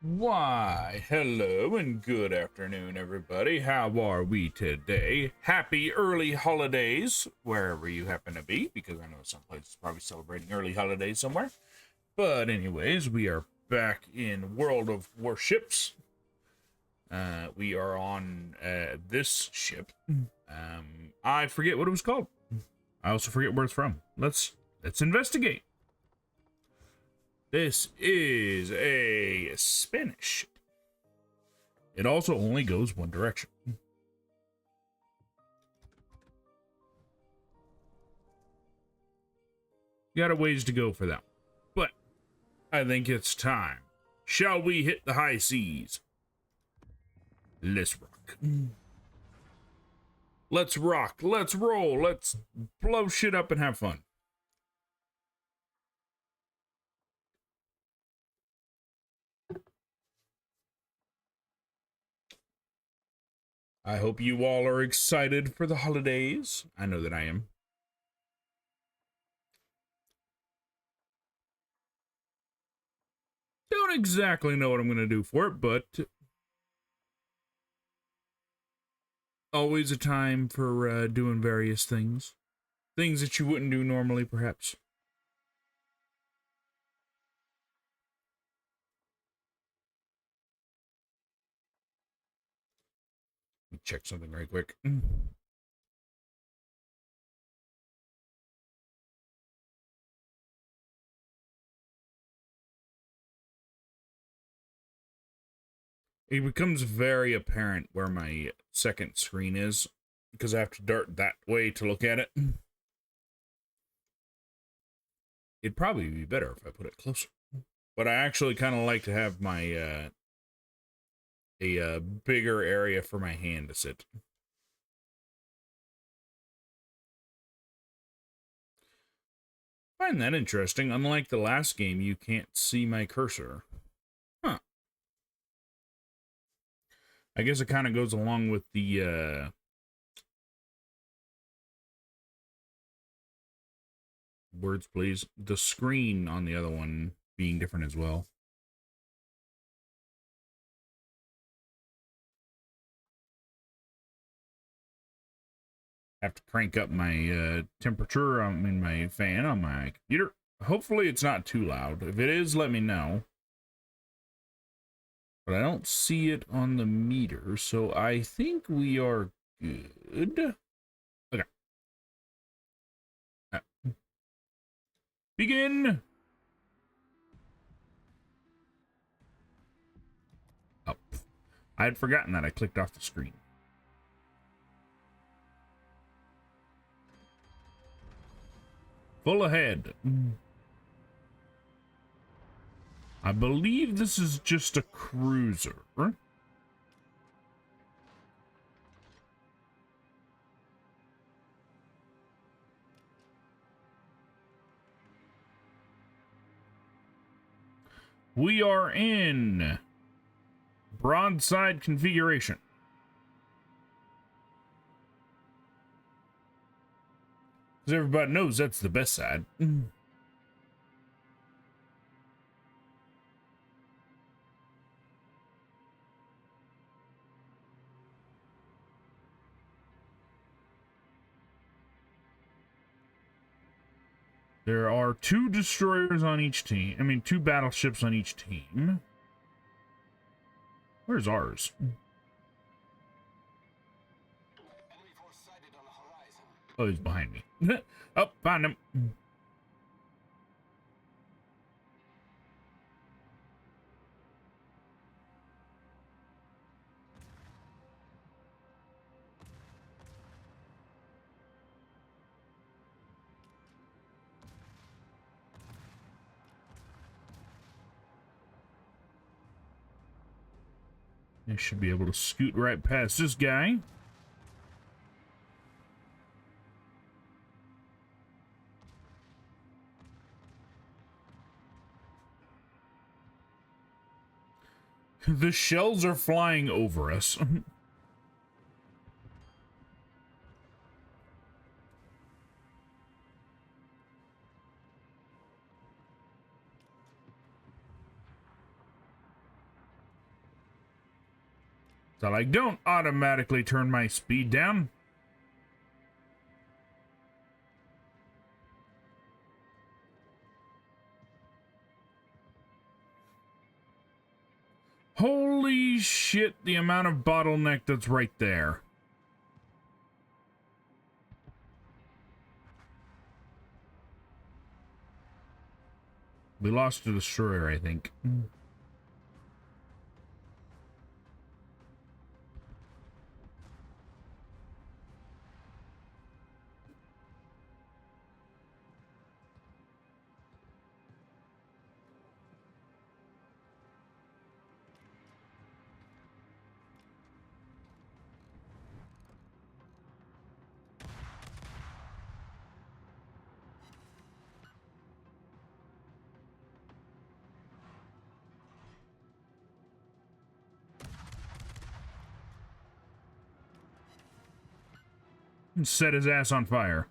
Why, hello and good afternoon, everybody. How are we today? Happy early holidays, wherever you happen to be, because I know some places probably celebrating early holidays somewhere. But anyways, we are back in World of Warships. We are on this ship. I forget what it was called. I also forget where it's from. Let's investigate. This is a Spanish ship. It also only goes one direction. Got a ways to go for that. But I think it's time. Shall we hit the high seas? Let's rock. Let's rock. Let's roll. Let's blow shit up and have fun. I hope you all are excited for the holidays. I know that I am. Don't exactly know what I'm going to do for it, but always a time for doing various things. Things that you wouldn't do normally, perhaps. Let me check something right quick. It becomes very apparent where my second screen is, because I have to dart that way to look at it. It'd probably be better if I put it closer. But I actually kind of like to have my a bigger area for my hand to sit. Find that interesting. Unlike the last game, you can't see my cursor. Huh. I guess it kind of goes along with the words, please. The screen on the other one being different as well. Have to crank up my temperature in my fan on my computer. Hopefully it's not too loud. If it is, let me know. But I don't see it on the meter, so I think we are good. Okay. Begin! Oh. I had forgotten that I clicked off the screen. Full ahead. I believe this is just a cruiser. We are in broadside configuration. Because everybody knows that's the best side. There are 2 destroyers on each team. I mean, 2 battleships on each team. Where's ours? Oh, he's behind me. Oh, found him. I should be able to scoot right past this guy. The shells are flying over us. So like, don't automatically turn my speed down. Holy shit, the amount of bottleneck that's right there. We lost a destroyer, I think. Set his ass on fire.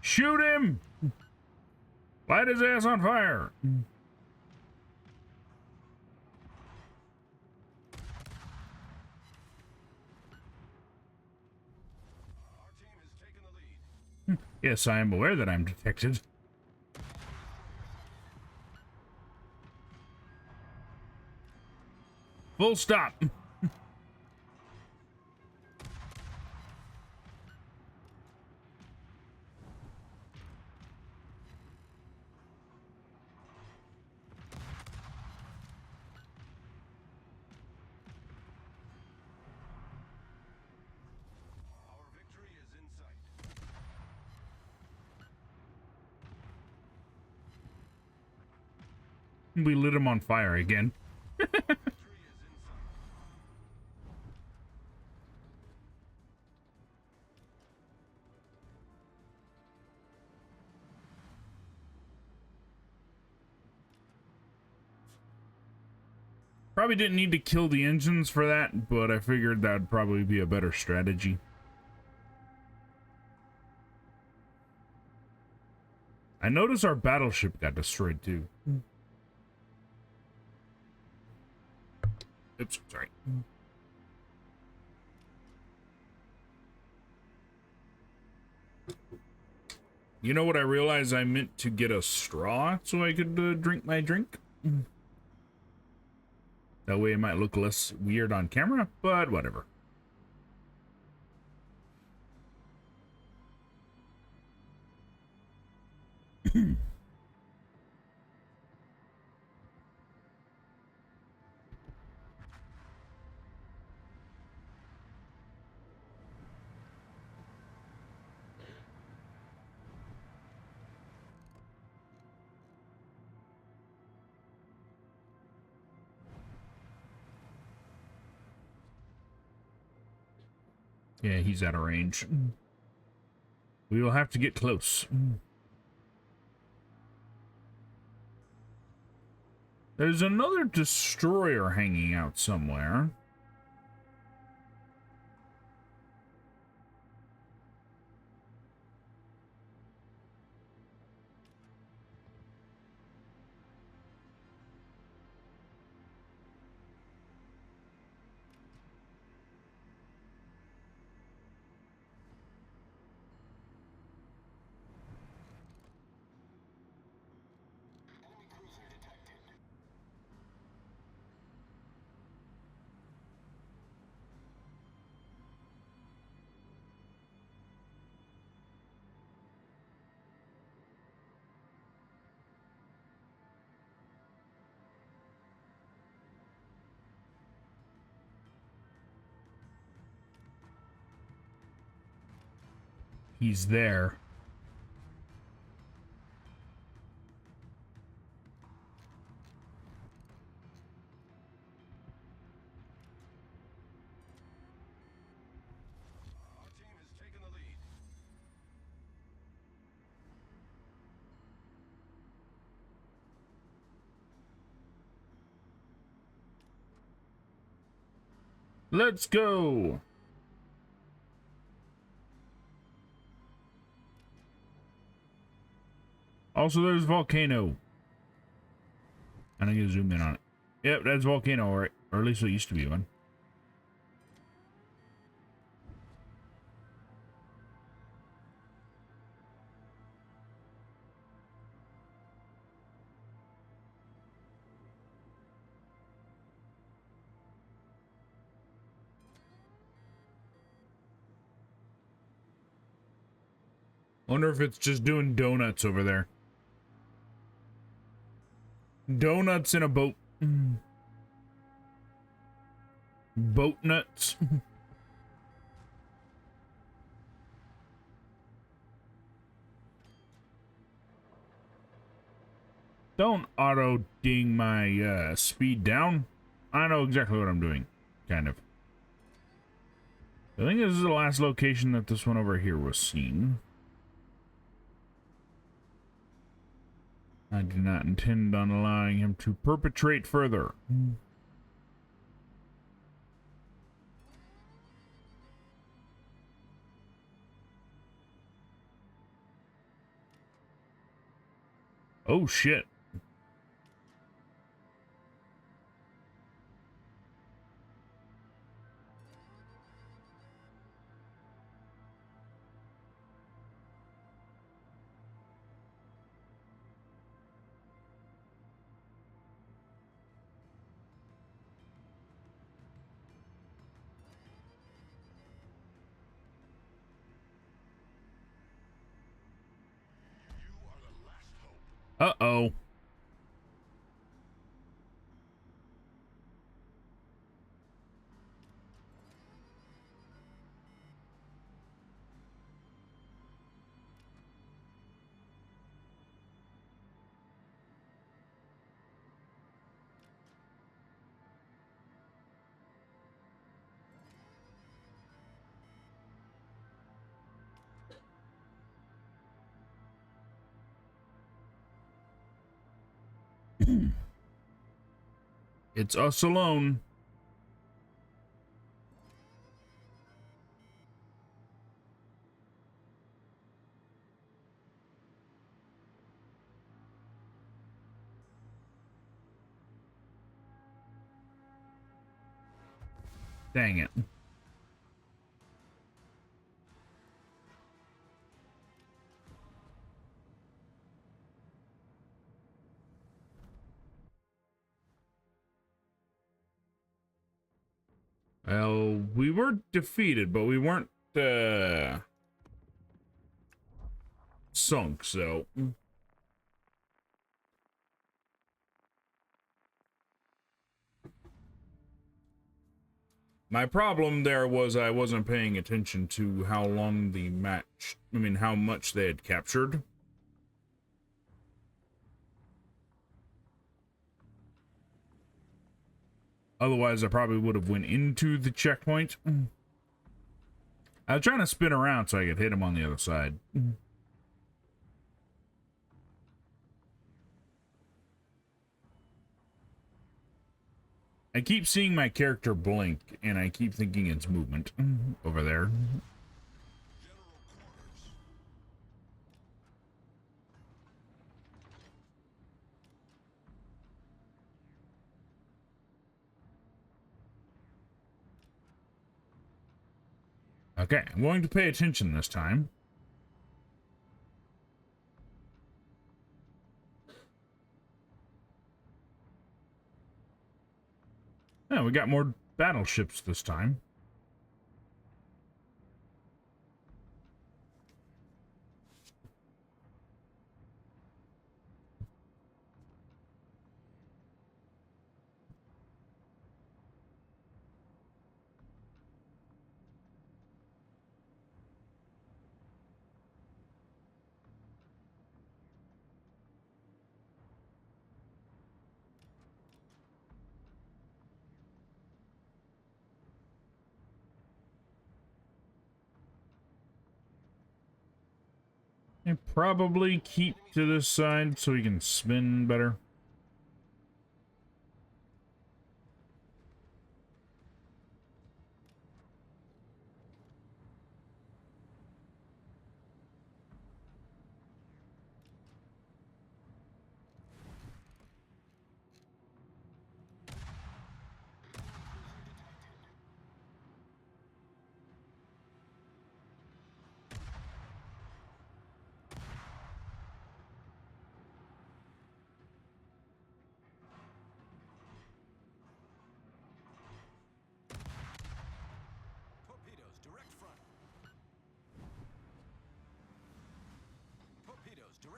Shoot him! Light his ass on fire! Yes, I am aware that I'm detected. Full stop. We lit him on fire again. Probably didn't need to kill the engines for that, but I figured that'd probably be a better strategy. I noticed our battleship got destroyed too. Oops, sorry. You know what I realized? I meant to get a straw so I could drink my drink. That way it might look less weird on camera, but whatever. Yeah, he's out of range. We will have to get close. There's another destroyer hanging out somewhere. He's there. Our team has taken the lead. Let's go. Also, there's volcano. I need to zoom in on it. Yep, that's volcano, right? Or at least it used to be one. Wonder if it's just doing donuts over there. Donuts in a boat. Boat nuts. Don't auto ding my speed down. I know exactly what I'm doing. Kind of. I think this is the last location that this one over here was seen. I do not intend on allowing him to perpetrate further. Oh shit. Uh-oh. It's us alone. Dang it. Well, we were defeated, but we weren't, sunk, so... My problem there was I wasn't paying attention to how long the match... how much they had captured. Otherwise, I probably would have went into the checkpoint. I was trying to spin around so I could hit him on the other side. I keep seeing my character blink, and I keep thinking it's movement over there. Okay, I'm going to pay attention this time. Yeah, we got more battleships this time. And probably keep to this side so we can spin better.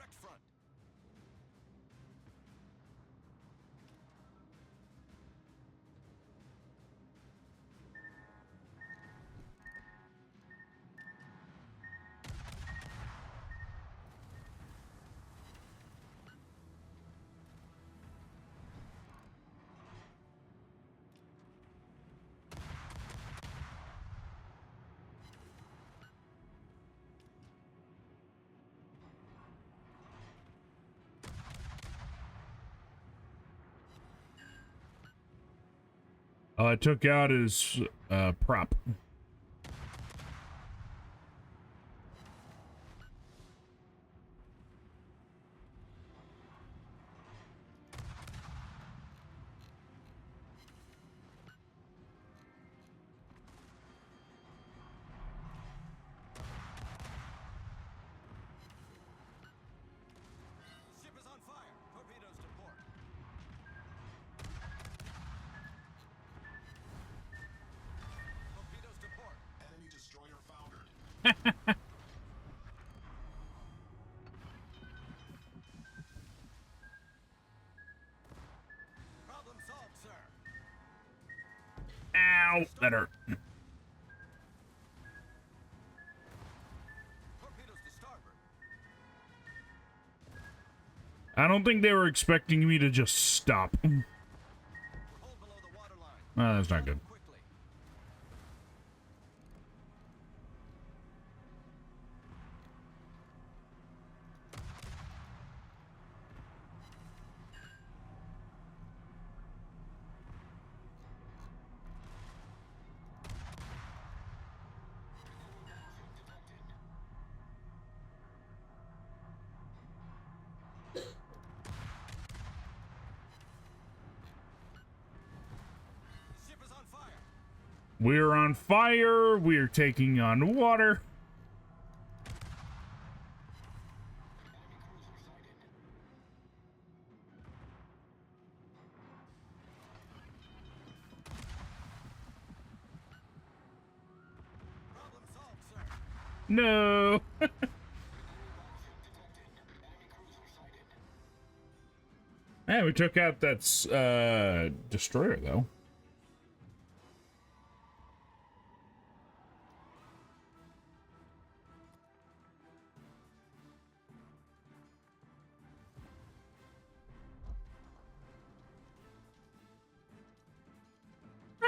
attacked front. I took out his prop. Ship is on fire. Torpedoes to port. Torpedoes to port. Enemy destroyer foundered. Problem solved, sir. Ow, that hurt. Torpedoes to starboard. I don't think they were expecting me to just stop. Hold below the waterline. Oh, that's not good. Quickly. Ship is on fire. We're on fire. We're taking on water. Problem solved, sir. No. Hey, we took out that destroyer, though.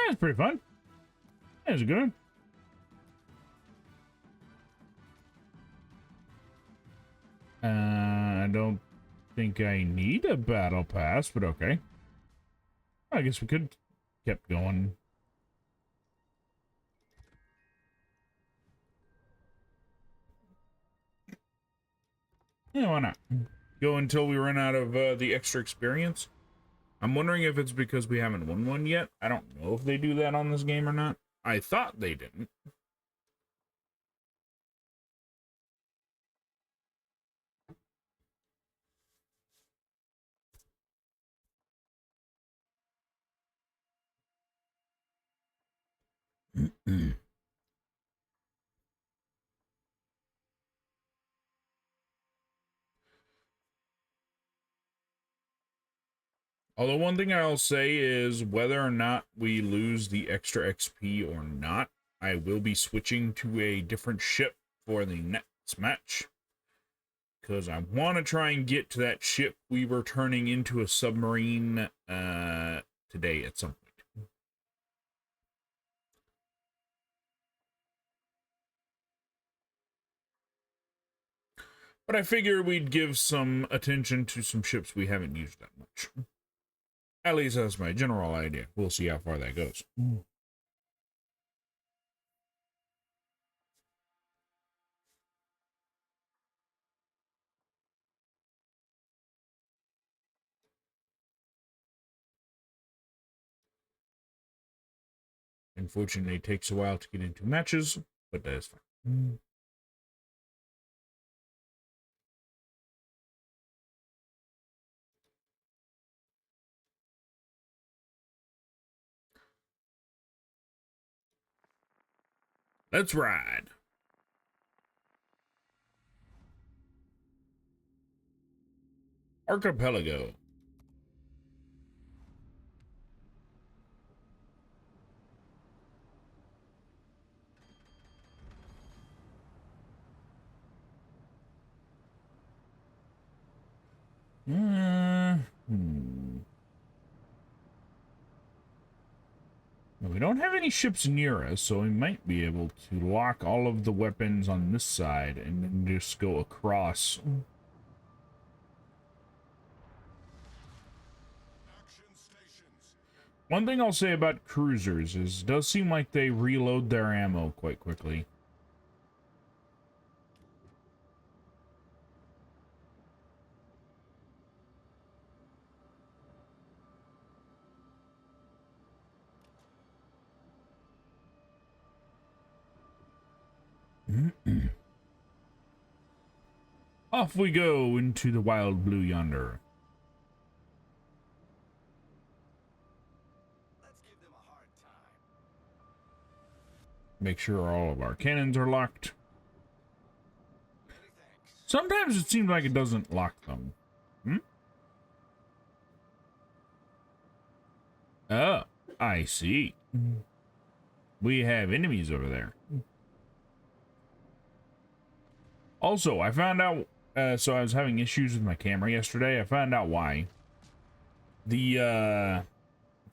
That's pretty fun. That's good. I don't think I need a battle pass, but okay. I guess we could kept going. Yeah, why not? Go until we run out of the extra experience. I'm wondering if it's because we haven't won one yet. I don't know if they do that on this game or not. I thought they didn't. Although one thing I'll say is whether or not we lose the extra XP or not, I will be switching to a different ship for the next match. Because I want to try and get to that ship we were turning into a submarine today at some point. But I figure we'd give some attention to some ships we haven't used that much. At least that's my general idea. We'll see how far that goes. Unfortunately, it takes a while to get into matches, but that is fine. Let's ride. Archipelago. We don't have any ships near us, so we might be able to lock all of the weapons on this side and then just go across. Action stations. One thing I'll say about cruisers is it does seem like they reload their ammo quite quickly. Off we go into the wild blue yonder. Let's give them a hard time. Make sure all of our cannons are locked. Many thanks. Sometimes it seems like it doesn't lock them. Oh, I see. We have enemies over there. Also, I found out, so I was having issues with my camera yesterday. I found out why. Apparently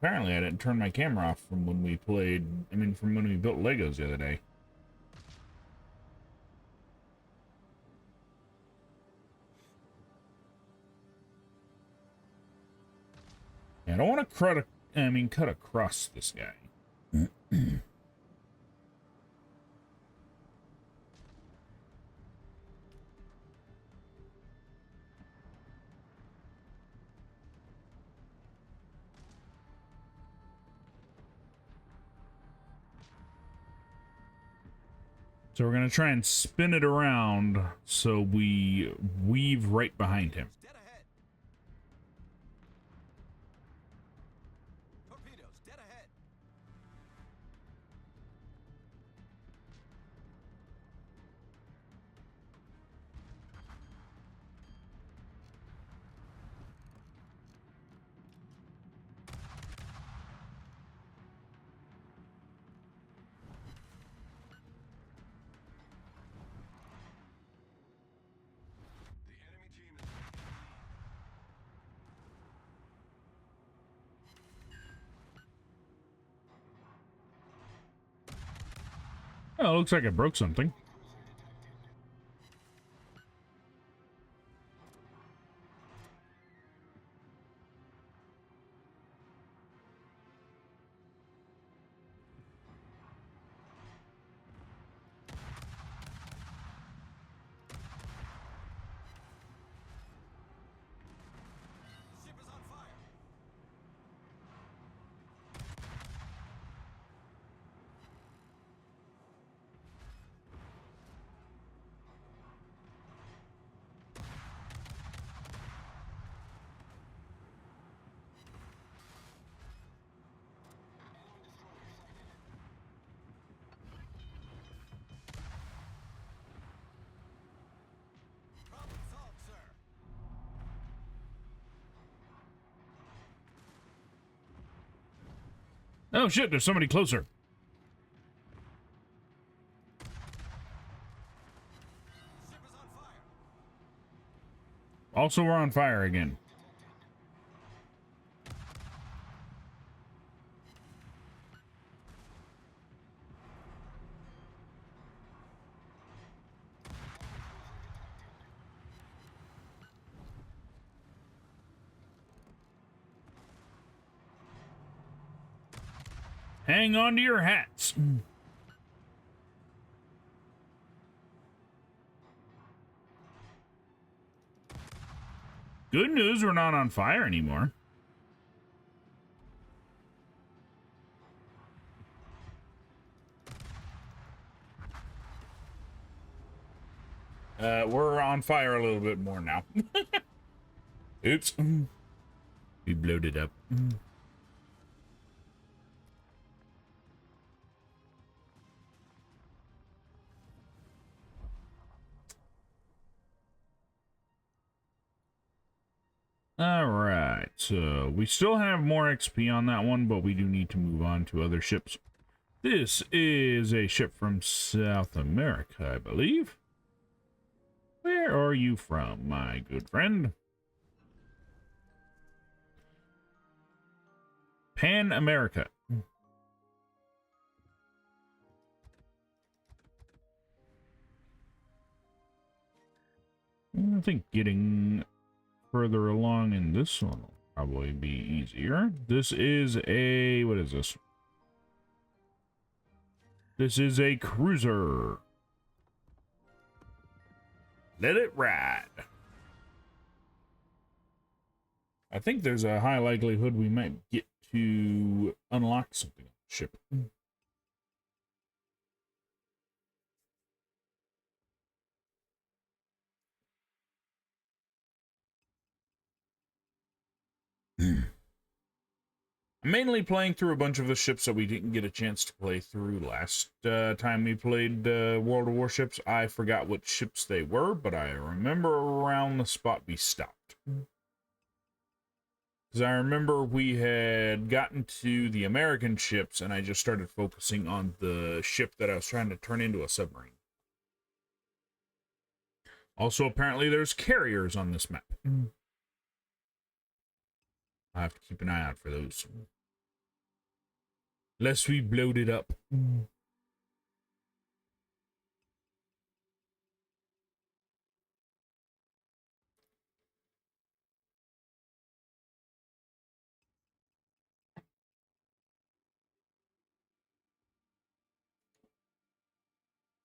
I didn't turn my camera off from when we from when we built Legos the other day. I don't want to cut across this guy. So we're going to try and spin it around so we weave right behind him. Dead ahead. Torpedoes, dead ahead. The enemy team is Oh, looks like I broke something. ship is on fire. Problem solved, sir. Oh shit, there's somebody closer. Ship is on fire. Also, we're on fire again. Hang on to your hats. Good news, we're not on fire anymore. We're on fire a little bit more now. Oops. We blowed it up. Alright, so we still have more XP on that one, but we do need to move on to other ships. This is a ship from South America, I believe. Where are you from, my good friend? Pan America. I think getting further along in this one will probably be easier. This is a... what is this? This is a cruiser. Let it ride. I think there's a high likelihood we might get to unlock something on the ship. I'm mainly playing through a bunch of the ships that we didn't get a chance to play through last time we played World of Warships. I forgot what ships they were, but I remember around the spot we stopped. Because I remember we had gotten to the American ships, and I just started focusing on the ship that I was trying to turn into a submarine. Also, apparently there's carriers on this map. I have to keep an eye out for those. Lest we blowed it up.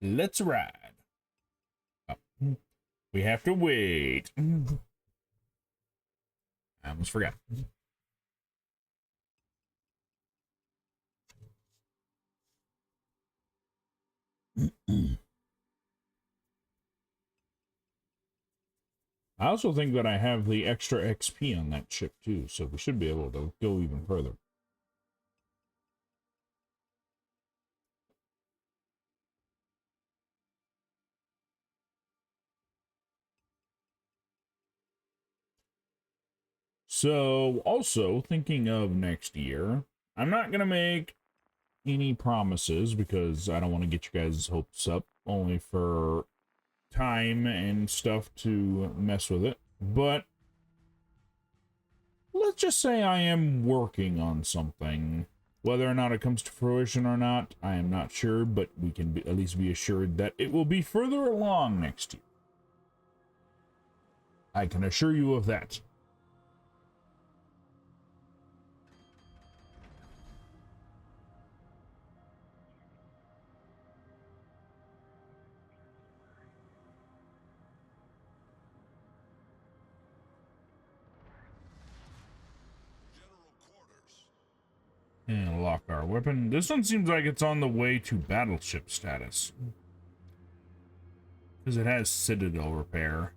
Let's ride. Oh, we have to wait. I almost forgot. I also think that I have the extra XP on that ship too, so we should be able to go even further. So, also, thinking of next year, I'm not going to make any promises because I don't want to get you guys' hopes up, only for time and stuff to mess with it. But let's just say I am working on something. Whether or not it comes to fruition or not, I am not sure, but we can at least be assured that it will be further along next year. I can assure you of that. General quarters. And lock our weapon. This one seems like it's on the way to battleship status. Because it has citadel repair.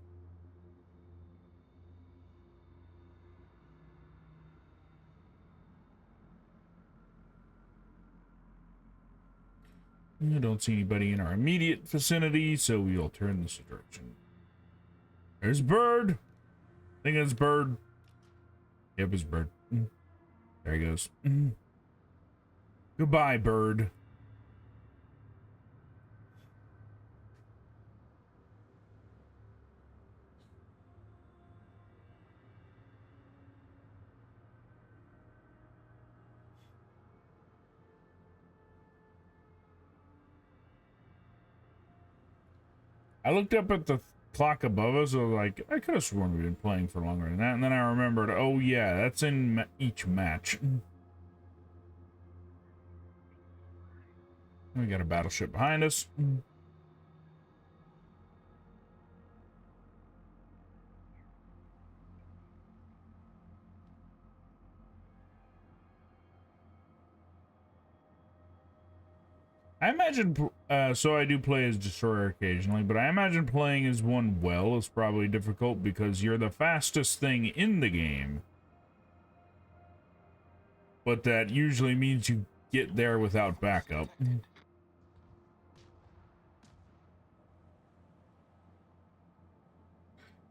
I don't see anybody in our immediate vicinity, so we'll turn this direction. There's Bird. I think it's Bird. Yep, it's Bird. There he goes. Goodbye, Bird. I looked up at the clock above us. I was like, I could have sworn we've been playing for longer than that. And then I remembered, oh yeah, that's in each match. We got a battleship behind us. I imagine, so I do play as Destroyer occasionally, but I imagine playing as one well is probably difficult because you're the fastest thing in the game. But that usually means you get there without backup.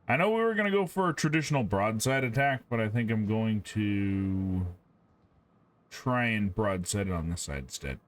I know we were going to go for a traditional broadside attack, but I think I'm going to try and broadside it on this side instead.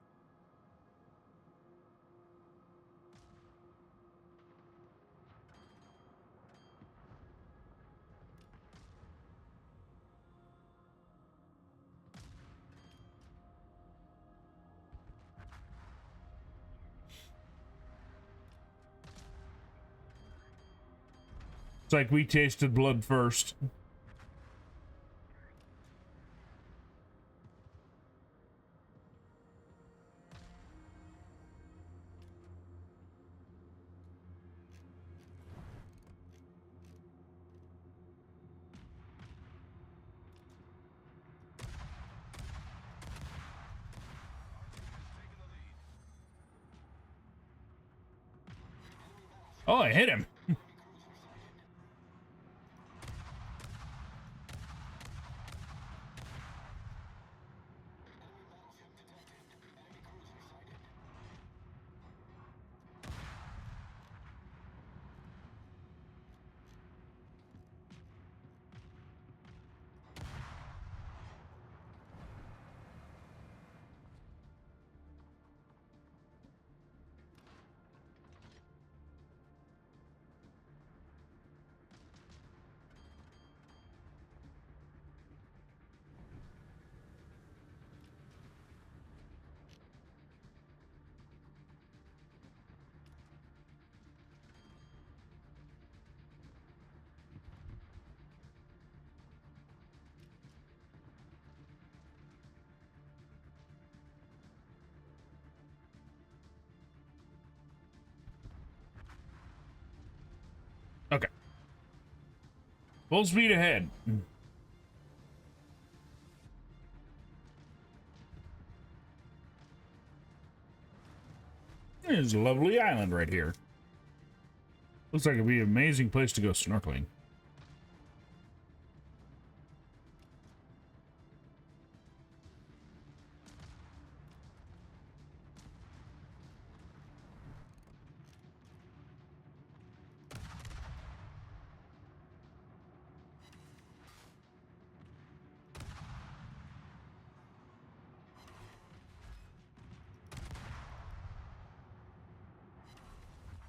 It's like we tasted blood first. Oh, I hit him. Okay. Full speed ahead. There's a lovely island right here. Looks like it'd be an amazing place to go snorkeling.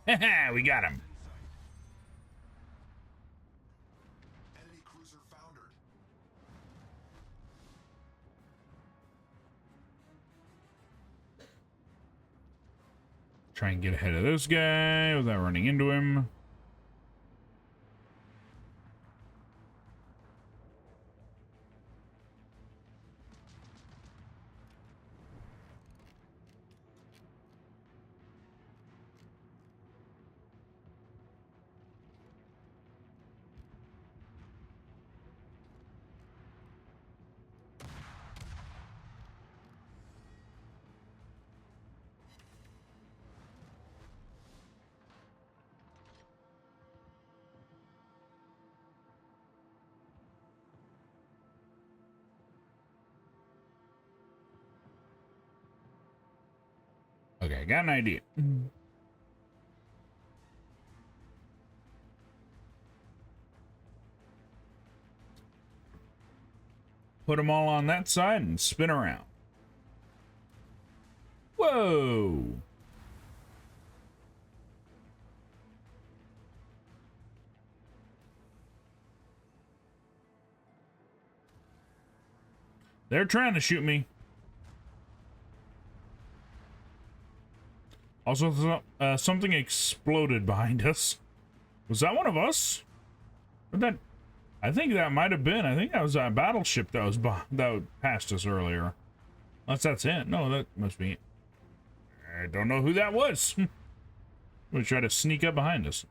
Haha, we got him. Enemy cruiser foundered. Try and get ahead of this guy without running into him. Okay, got an idea. Put them all on that side and spin around. Whoa! They're trying to shoot me. Also, something exploded behind us. Was that one of us? Or that? I think that might have been. I think that was a battleship that was that passed us earlier. Unless that's it. No, that must be it. I don't know who that was. We try to sneak up behind us.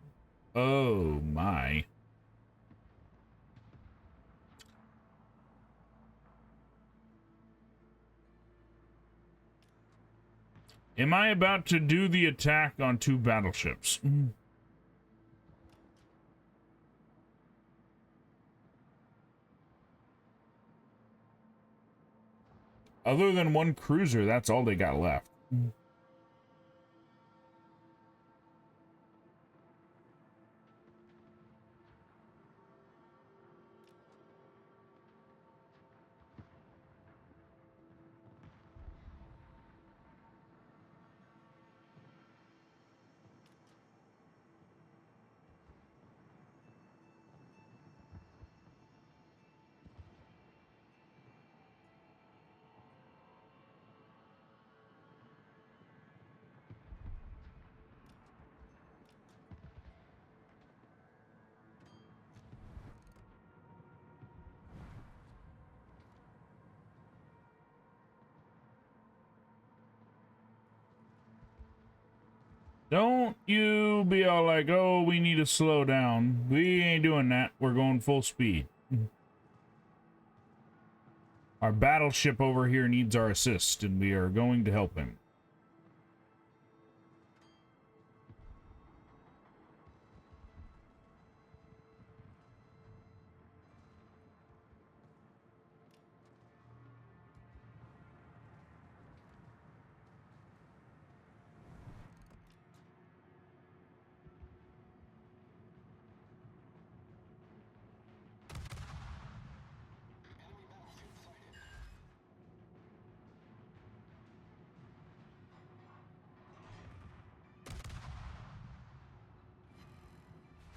Oh my. Am I about to do the attack on 2 battleships? Other than 1 cruiser, that's all they got left. Don't you be all like, oh, we need to slow down. We ain't doing that. We're going full speed. Our battleship over here needs our assist, and we are going to help him.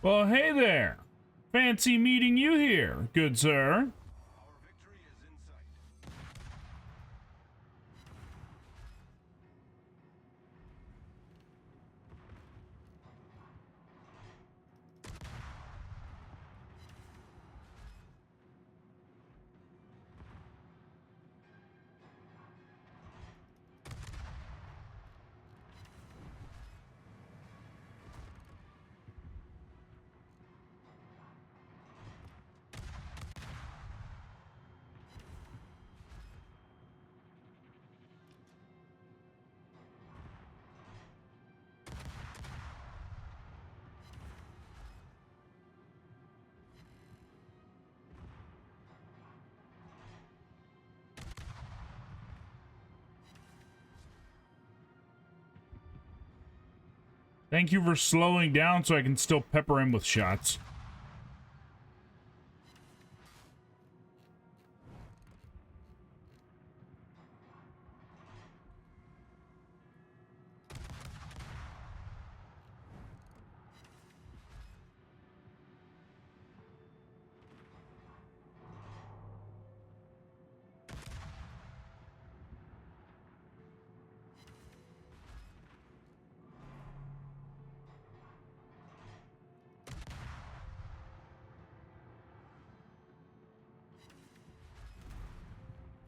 Well, hey there. Fancy meeting you here, good sir. Our victory is in sight. Thank you for slowing down so I can still pepper him with shots.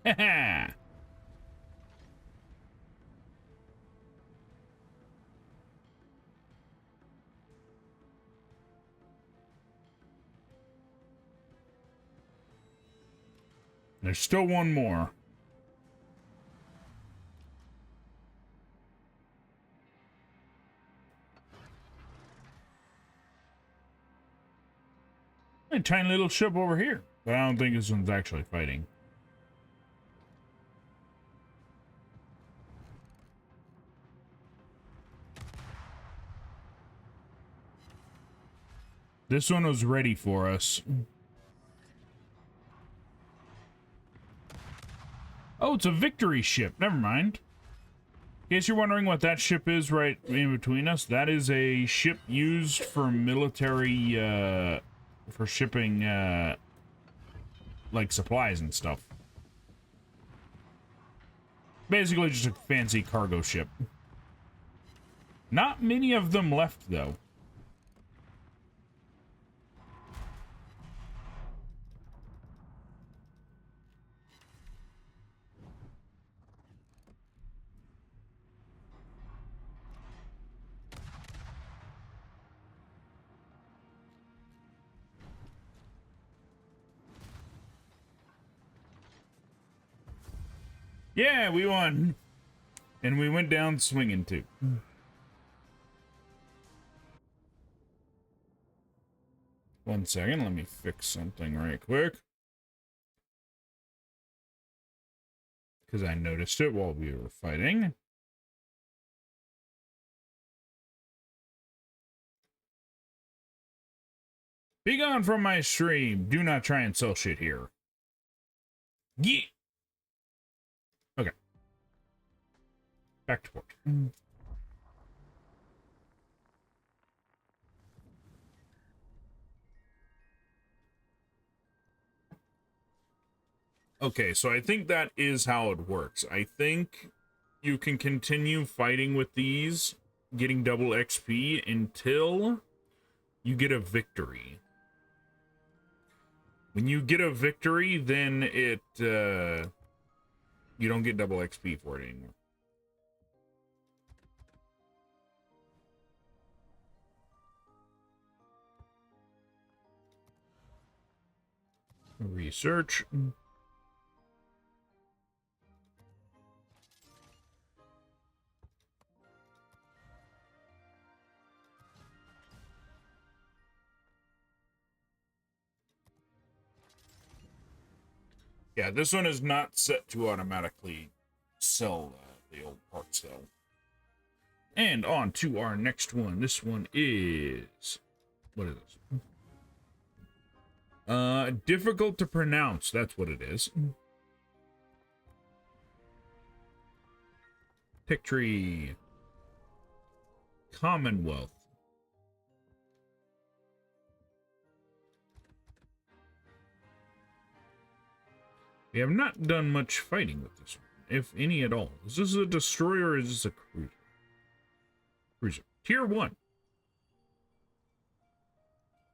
Haha. There's still one more. A tiny little ship over here. But I don't think this one's actually fighting. This one was ready for us. Oh, it's a victory ship. Never mind. In case you're wondering what that ship is right in between us, that is a ship used for military, for shipping, like supplies and stuff. Basically just a fancy cargo ship. Not many of them left, though. Yeah, we won. And we went down swinging, too. One second, let me fix something right quick. Because I noticed it while we were fighting. Be gone from my stream. Do not try and sell shit here. Yeah. Okay. Back to port. Okay, so I think that is how it works. I think you can continue fighting with these, getting double XP until you get a victory. When you get a victory, then it, you don't get double XP for it anymore. Research. Yeah, this one is not set to automatically sell the old parts, though. And on to our next one. This one is... What is this? Difficult to pronounce. That's what it is. Pick tree. Commonwealth. We have not done much fighting with this one, if any at all. Is this a destroyer or is this a cruiser? Cruiser. Tier 1.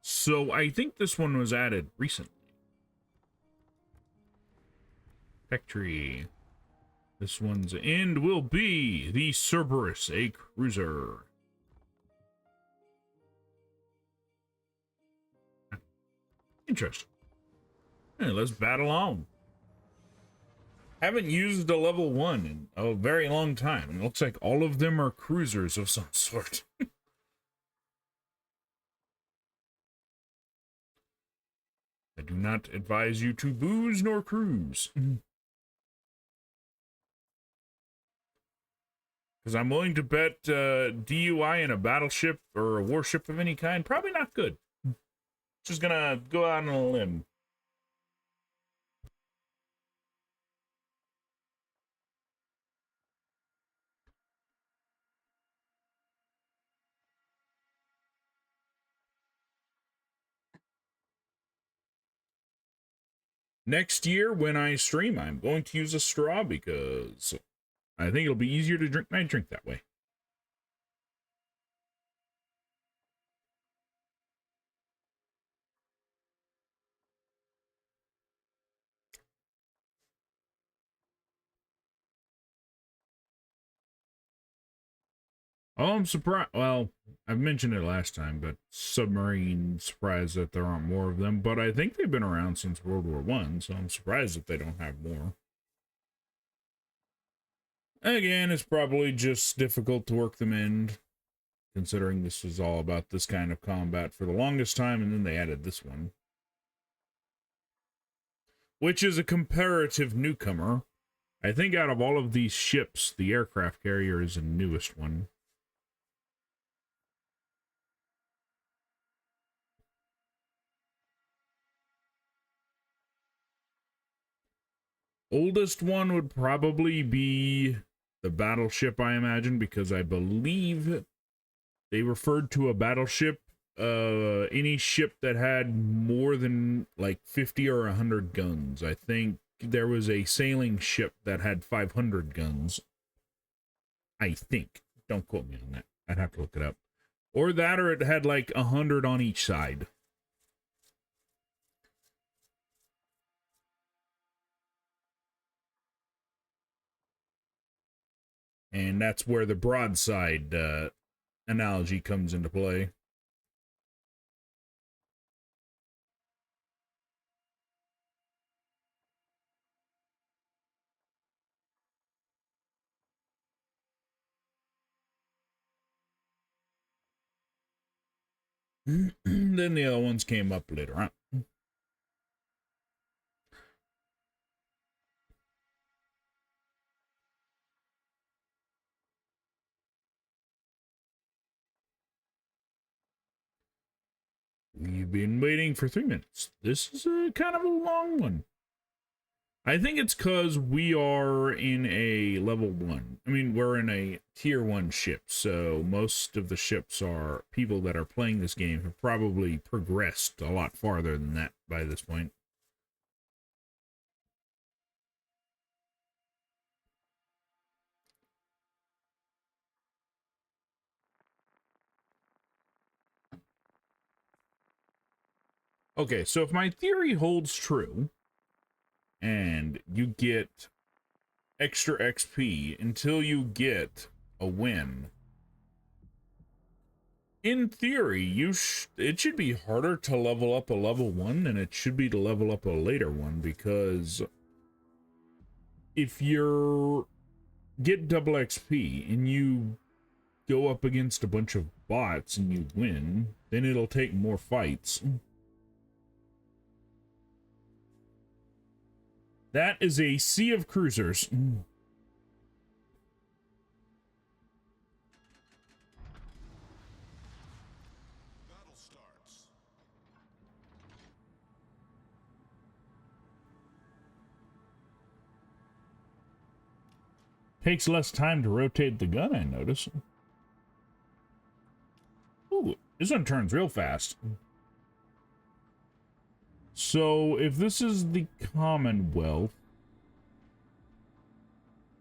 So I think this one was added recently. Factory. This one's end will be the Cerberus, a cruiser. Interesting. Hey, let's battle on. Haven't used a level 1 in a very long time. It looks like all of them are cruisers of some sort. I do not advise you to booze nor cruise. Because I'm willing to bet DUI in a battleship or a warship of any kind, probably not good. Just gonna go out on a limb. Next year, when I stream, I'm going to use a straw because I think it'll be easier to drink my drink that way. Oh, I'm surprised. Well, I've mentioned it last time, but submarine, surprised that there aren't more of them. But I think they've been around since World War I, so I'm surprised that they don't have more. Again, it's probably just difficult to work them in, considering this was all about this kind of combat for the longest time, and then they added this one. Which is a comparative newcomer. I think out of all of these ships, the aircraft carrier is the newest one. Oldest one would probably be the battleship, I imagine, because I believe they referred to a battleship, any ship that had more than like 50 or 100 guns. I think there was a sailing ship that had 500 guns. I think. Don't quote me on that. I'd have to look it up. Or that, or it had like 100 on each side. And that's where the broadside analogy comes into play. Then the other ones came up later on. We've been waiting for 3 minutes. This is a kind of a long one. I think it's because we are in a level 1. I mean, we're in a tier 1 ship, so most of the ships are people that are playing this game have probably progressed a lot farther than that by this point. Okay, so if my theory holds true, and you get extra XP until you get a win, in theory, it should be harder to level up a level 1 than it should be to level up a later one, because if you're get double XP and you go up against a bunch of bots and you win, then it'll take more fights. That is a sea of cruisers. Battle starts. Takes less time to rotate the gun, I notice. Ooh, this one turns real fast. So, if this is the Commonwealth,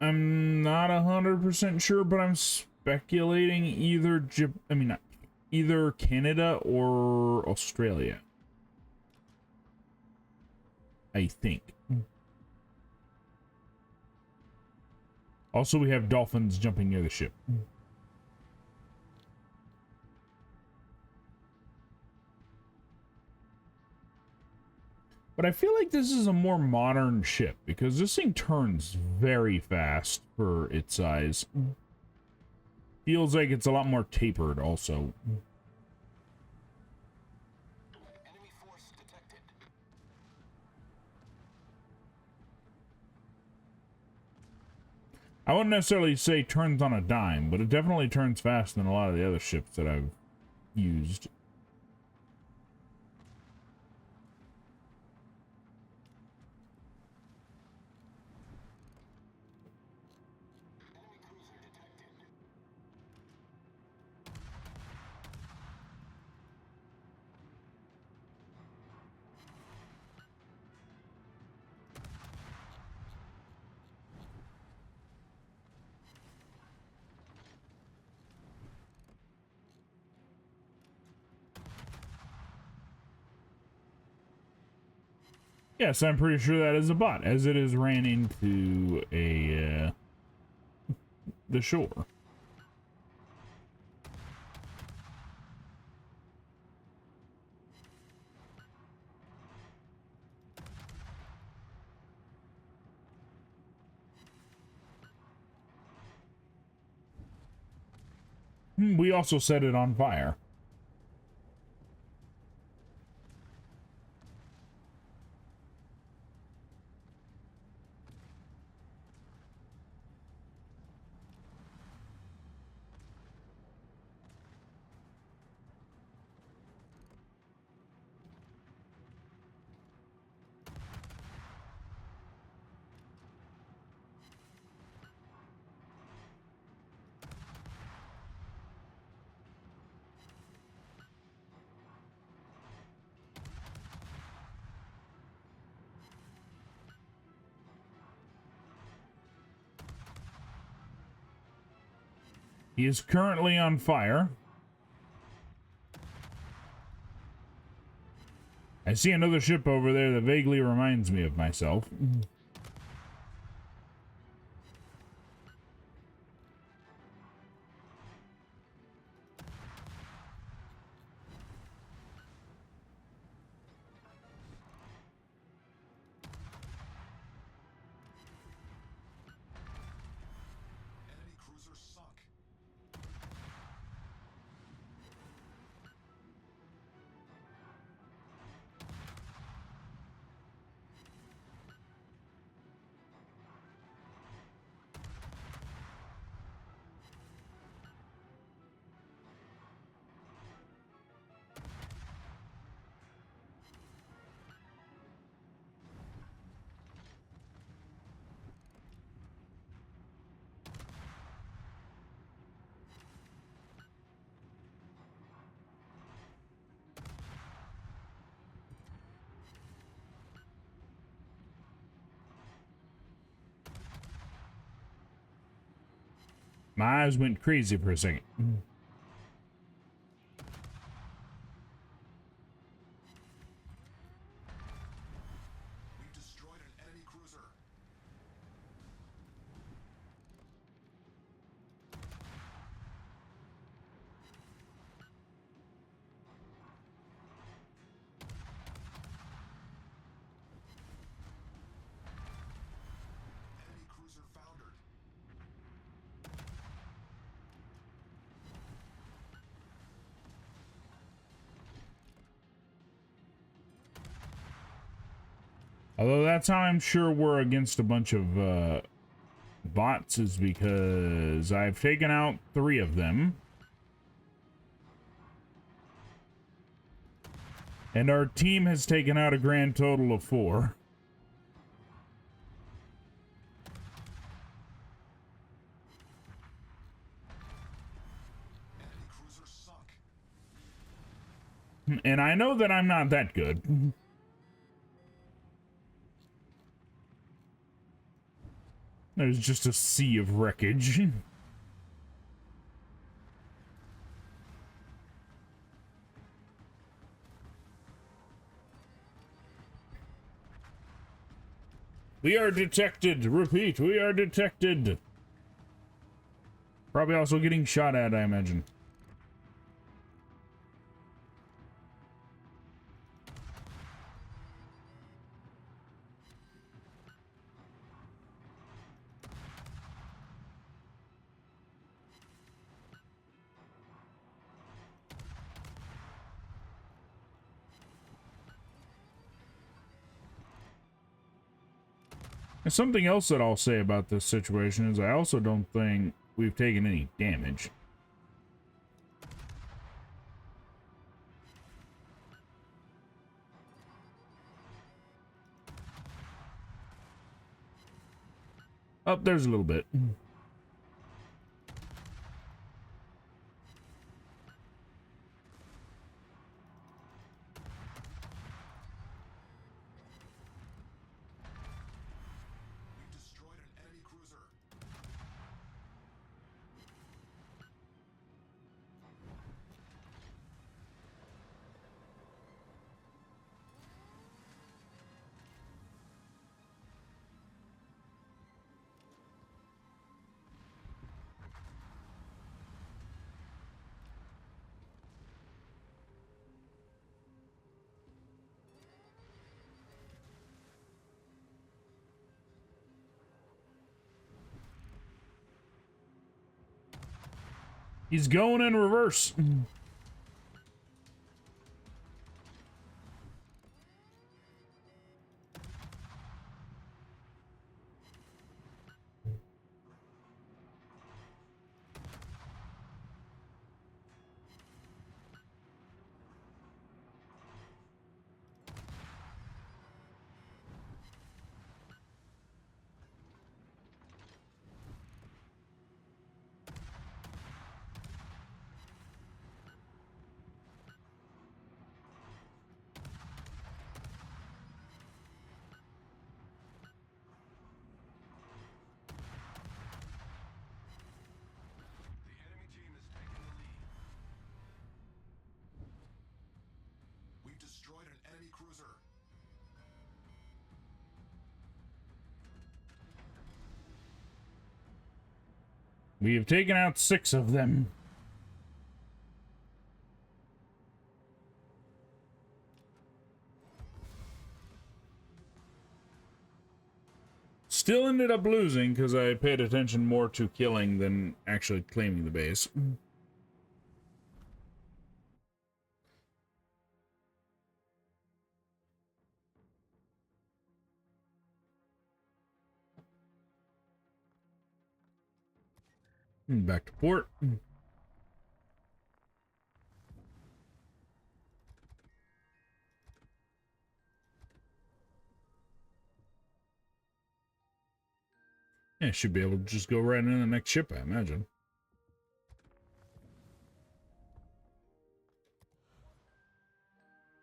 I'm not 100% sure, but I'm speculating either Canada or Australia. I think. Also, we have dolphins jumping near the ship. But I feel like this is a more modern ship, because this thing turns very fast for its size. Feels like it's a lot more tapered also. Enemy force detected. I wouldn't necessarily say turns on a dime, but it definitely turns faster than a lot of the other ships that I've used. Enemy cruiser detected. Yes, I'm pretty sure that is a bot, as it is ran into the shore. We also set it on fire. He is currently on fire. I see another ship over there that vaguely reminds me of myself. Enemy cruiser sunk. My eyes went crazy for a second. We've destroyed an enemy cruiser. Although that's how I'm sure we're against a bunch of bots, is because I've taken out 3 of them. And our team has taken out a grand total of 4. Enemy cruiser sunk. And I know that I'm not that good. There's just a sea of wreckage. We are detected. Repeat, we are detected. Probably also getting shot at, I imagine. And something else that I'll say about this situation is I also don't think we've taken any damage. Oh, there's a little bit. We've destroyed an enemy cruiser. He's going in reverse. The enemy team has taken the lead. We've destroyed an enemy cruiser. We have taken out 6 of them. Still ended up losing because I paid attention more to killing than actually claiming the base. Back to port. Yeah, should be able to just go right in the next ship, I imagine.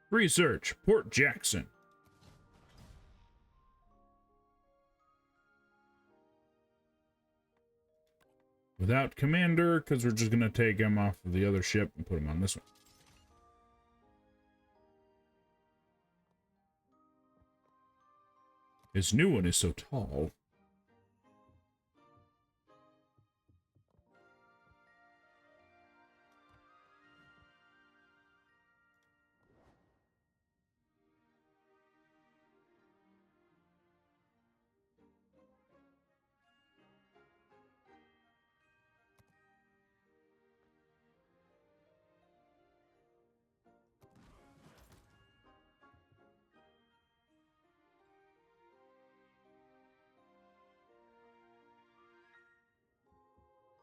Research, Port Jackson. Without commander, because we're just going to take him off of the other ship and put him on this one. This new one is so tall.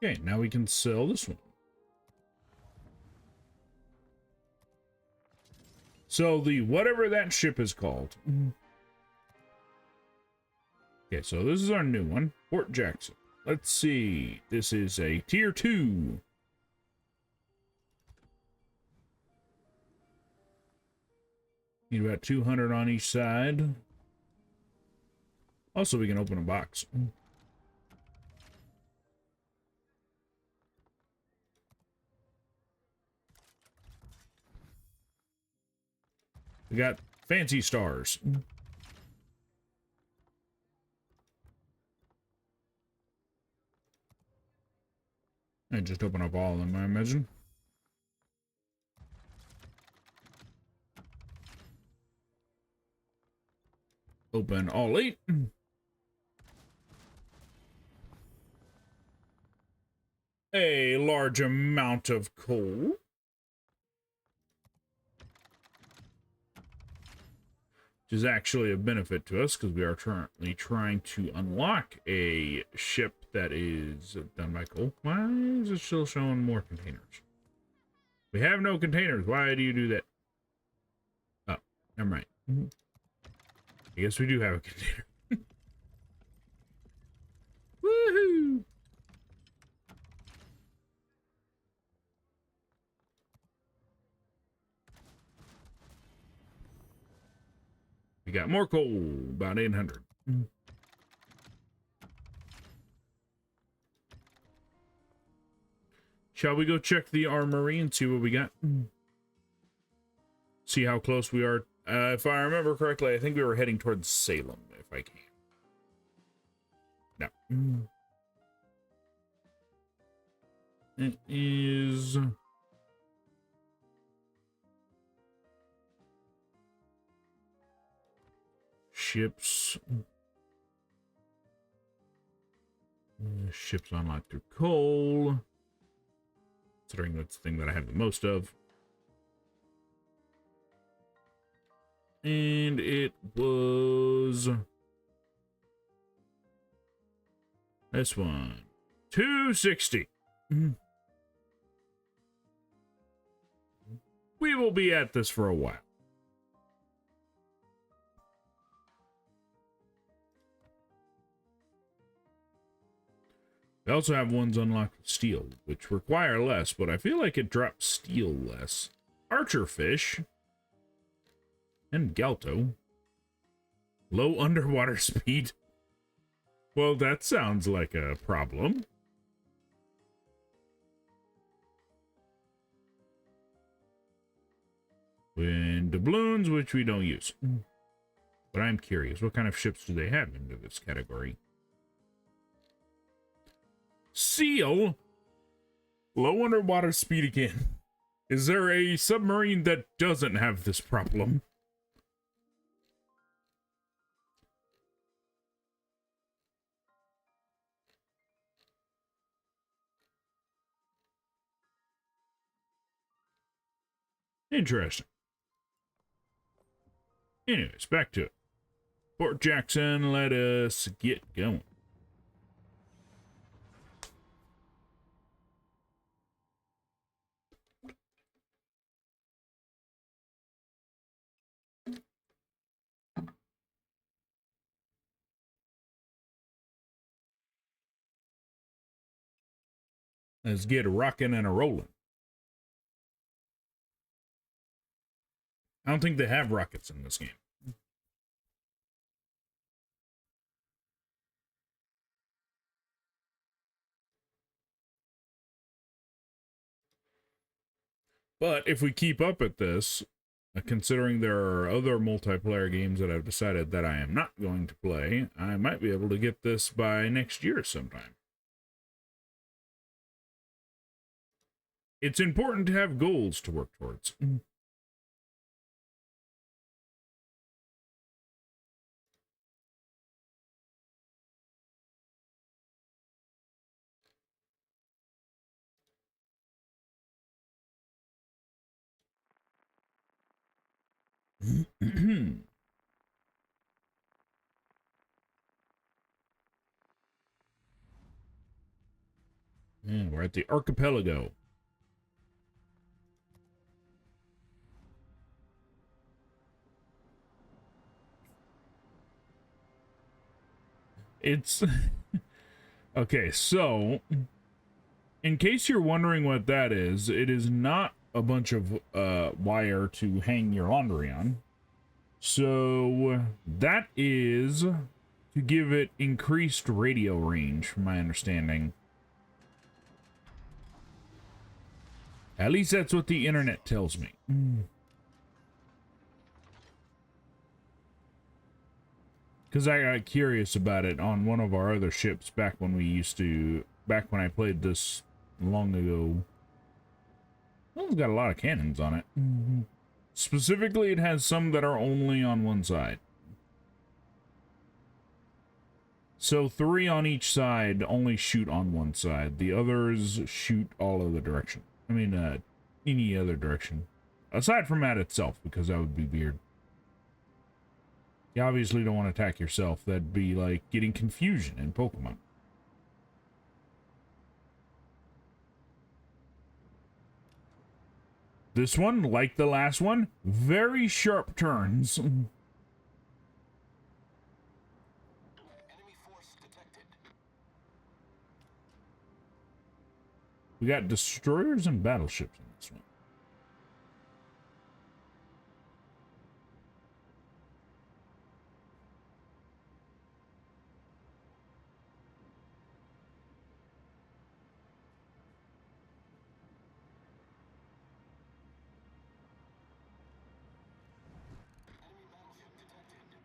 Okay, now we can sell this one. So the whatever that ship is called. Okay, so this is our new one, Fort Jackson. Let's see. This is a tier 2. Need about 200 on each side. Also, we can open a box. We got fancy stars. And just open up all of them, I imagine. Open all 8. A large amount of coal. Which is actually a benefit to us because we are currently trying to unlock a ship that is done by coal. Why is it still showing more containers? We have no containers. Why do you do that? Oh, never mind. I guess we do have a container. Woohoo! We got more coal, about 800. Shall we go check the armory and see what we got? See how close we are. If I remember correctly, I think we were heading towards Salem, if I can. No. It is... ships. Ships unlocked through coal. Considering that's the thing that I have the most of. And it was... this one. 260. We will be at this for a while. We also have ones unlocked with steel, which require less, but I feel like it drops steel less. Archerfish. And Galto. Low underwater speed. Well, that sounds like a problem. Wind doubloons, which we don't use. But I'm curious, what kind of ships do they have into this category? Seal? Low underwater speed again. Is there a submarine that doesn't have this problem? Interesting. Anyways, back to it. Fort Jackson, let us get going. Let's get a rocking and a rolling. I don't think they have rockets in this game. But if we keep up at this, considering there are other multiplayer games that I've decided that I am not going to play, I might be able to get this by next year sometime. It's important to have goals to work towards. Yeah, We're at the archipelago. It's okay, so in case you're wondering what that is, it is not a bunch of wire to hang your laundry on. So that is to give it increased radio range, from my understanding. At least that's what the internet tells me. Because I got curious about it on one of our other ships back when I played this long ago. Well, it's got a lot of cannons on it. Specifically, it has some that are only on one side. So 3 on each side only shoot on one side. The others shoot all other direction. I mean, any other direction. Aside from that itself, because that would be weird. You obviously don't want to attack yourself. That'd be like getting confusion in Pokemon. This one, like the last one, very sharp turns. Enemy force detected. We got destroyers and battleships in this one. Enemy battleship detected. Enemy battleship detected.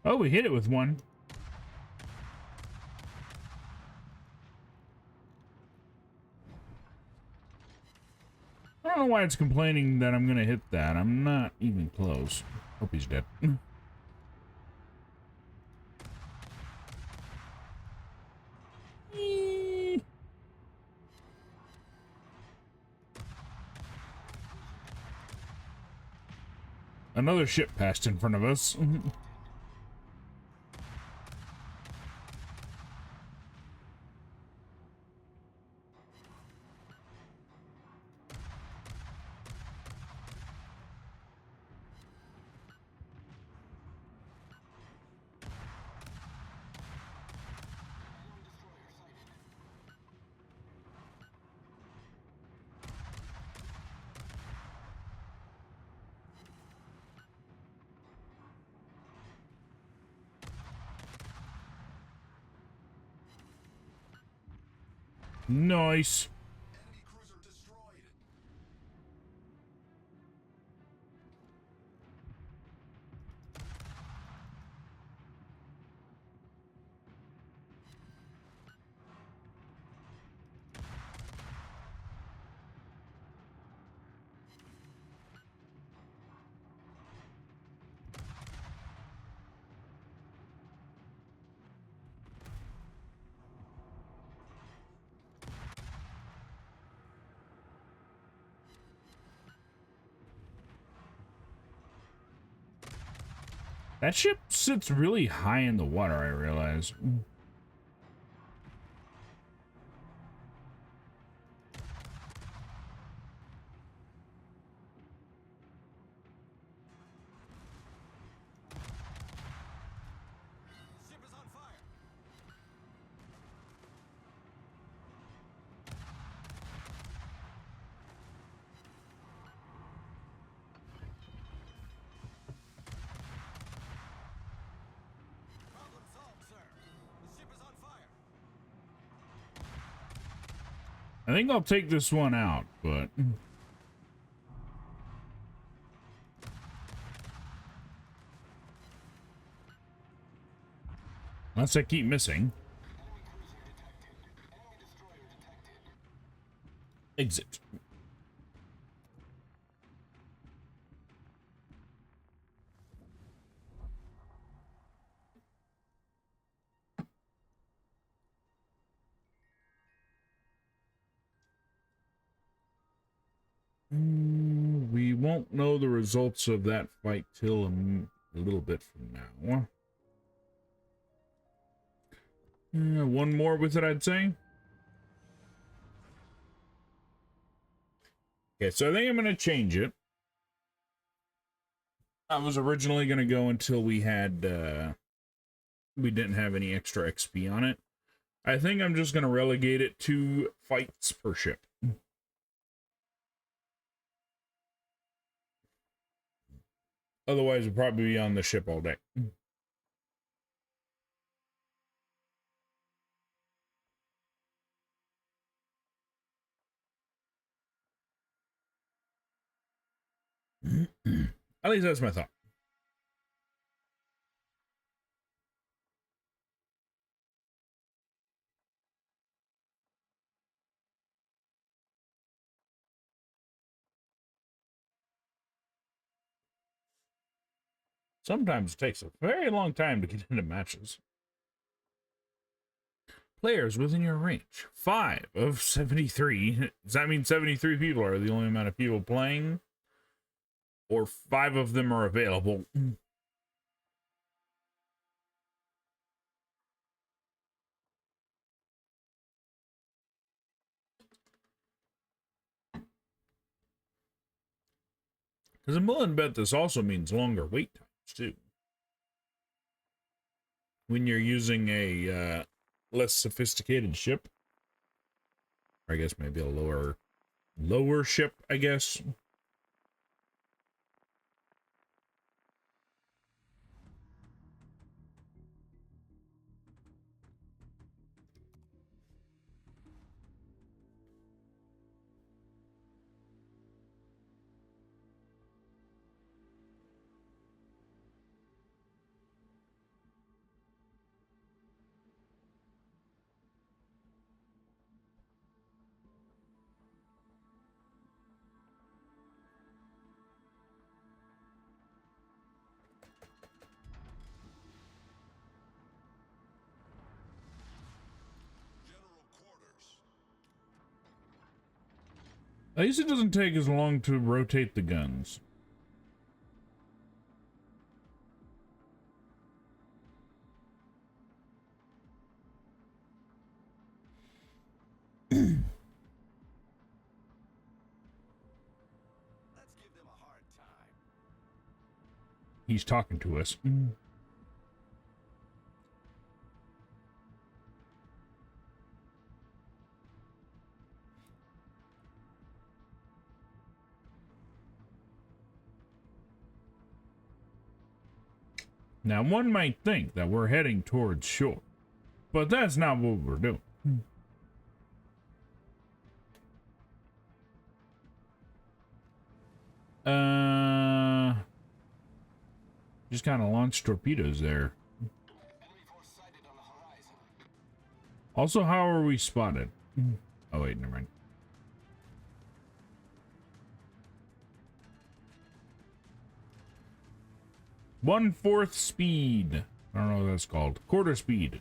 Oh, we hit it with one. I don't know why it's complaining that I'm gonna hit that. I'm not even close. Hope he's dead. Another ship passed in front of us. Enemy destroyer sighted. Nice. Enemy cruiser destroyed. That ship sits really high in the water, I realize. Ship is on fire. Problem solved, sir. The ship is on fire. I think I'll take this one out, but... unless I keep missing. Enemy cruiser detected. Enemy destroyer detected. Exit. We won't know the results of that fight till a little bit from now. One more with it, I'd say. Okay, so I think I'm going to change it. I was originally going to go until we had, we didn't have any extra XP on it. I think I'm just going to relegate it to fights per ship. Otherwise, we'll probably be on the ship all day. At least that's my thought. Sometimes it takes a very long time to get into matches. Players within your range. 5 of 73. Does that mean 73 people are the only amount of people playing? Or 5 of them are available? Because I'm willing to bet this also means longer wait times, too. When you're using a less sophisticated ship. Or I guess maybe a lower ship, I guess. General quarters. At least it doesn't take as long to rotate the guns. Let's give them a hard time. He's talking to us. Now, one might think that we're heading towards shore, but that's not what we're doing. Just kind of launched torpedoes there. Enemy force sighted on the horizon. Also, how are we spotted? Oh, wait, never mind. One-fourth speed. I don't know what that's called. Quarter speed.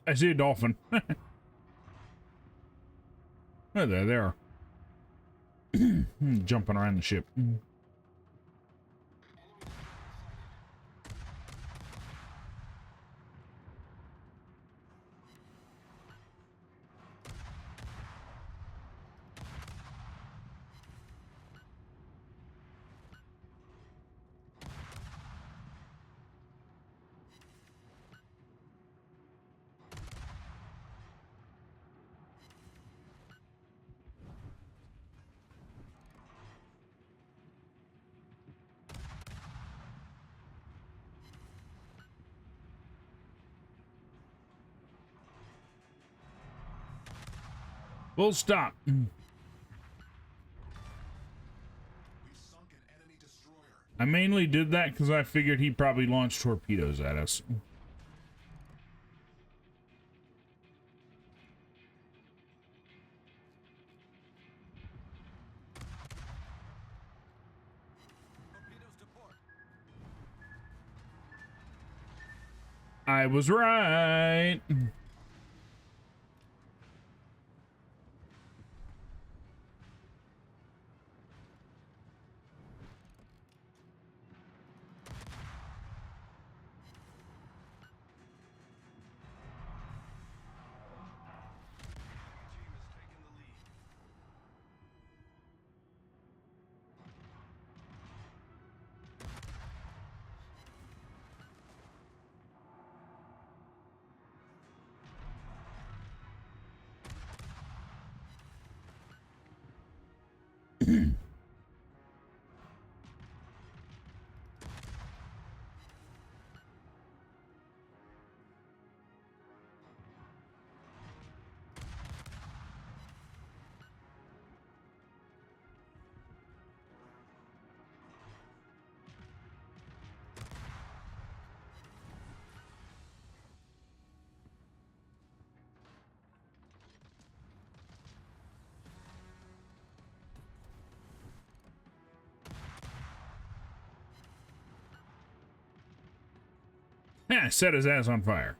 I see a dolphin. Oh, there they are. Jumping around the ship. Full stop. We've sunk an enemy destroyer. I mainly did that because I figured he probably launched torpedoes at us. Torpedoes to port. I was right. Team has taken the lead. Set his ass on fire.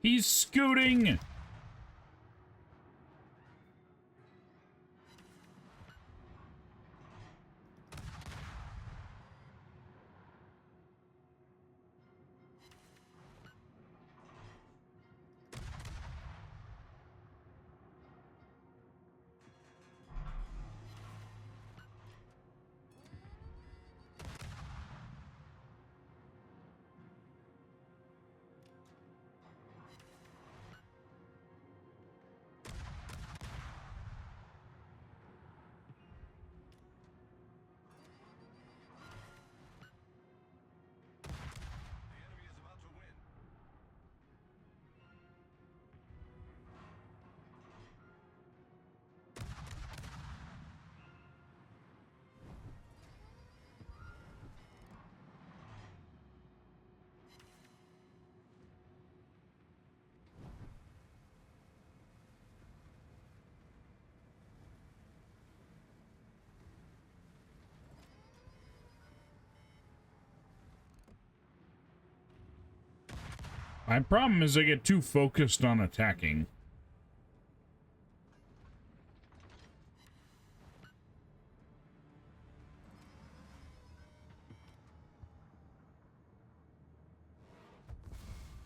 He's scooting. The enemy is about to win. My problem is I get too focused on attacking.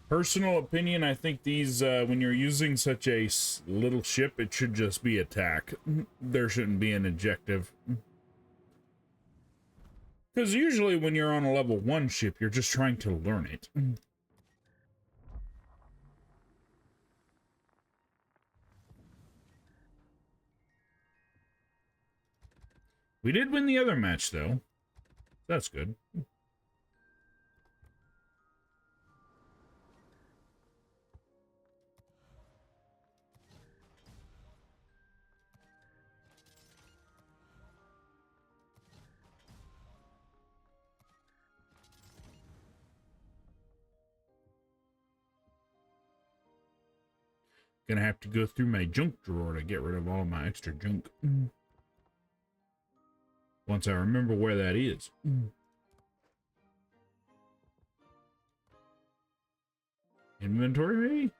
Personal opinion, I think these, when you're using such a little ship, it should just be attack. There shouldn't be an objective. Because usually when you're on a level 1 ship, you're just trying to learn it. We did win the other match, though. That's good. Gonna have to go through my junk drawer to get rid of all my extra junk. Once I remember where that is. Inventory, maybe?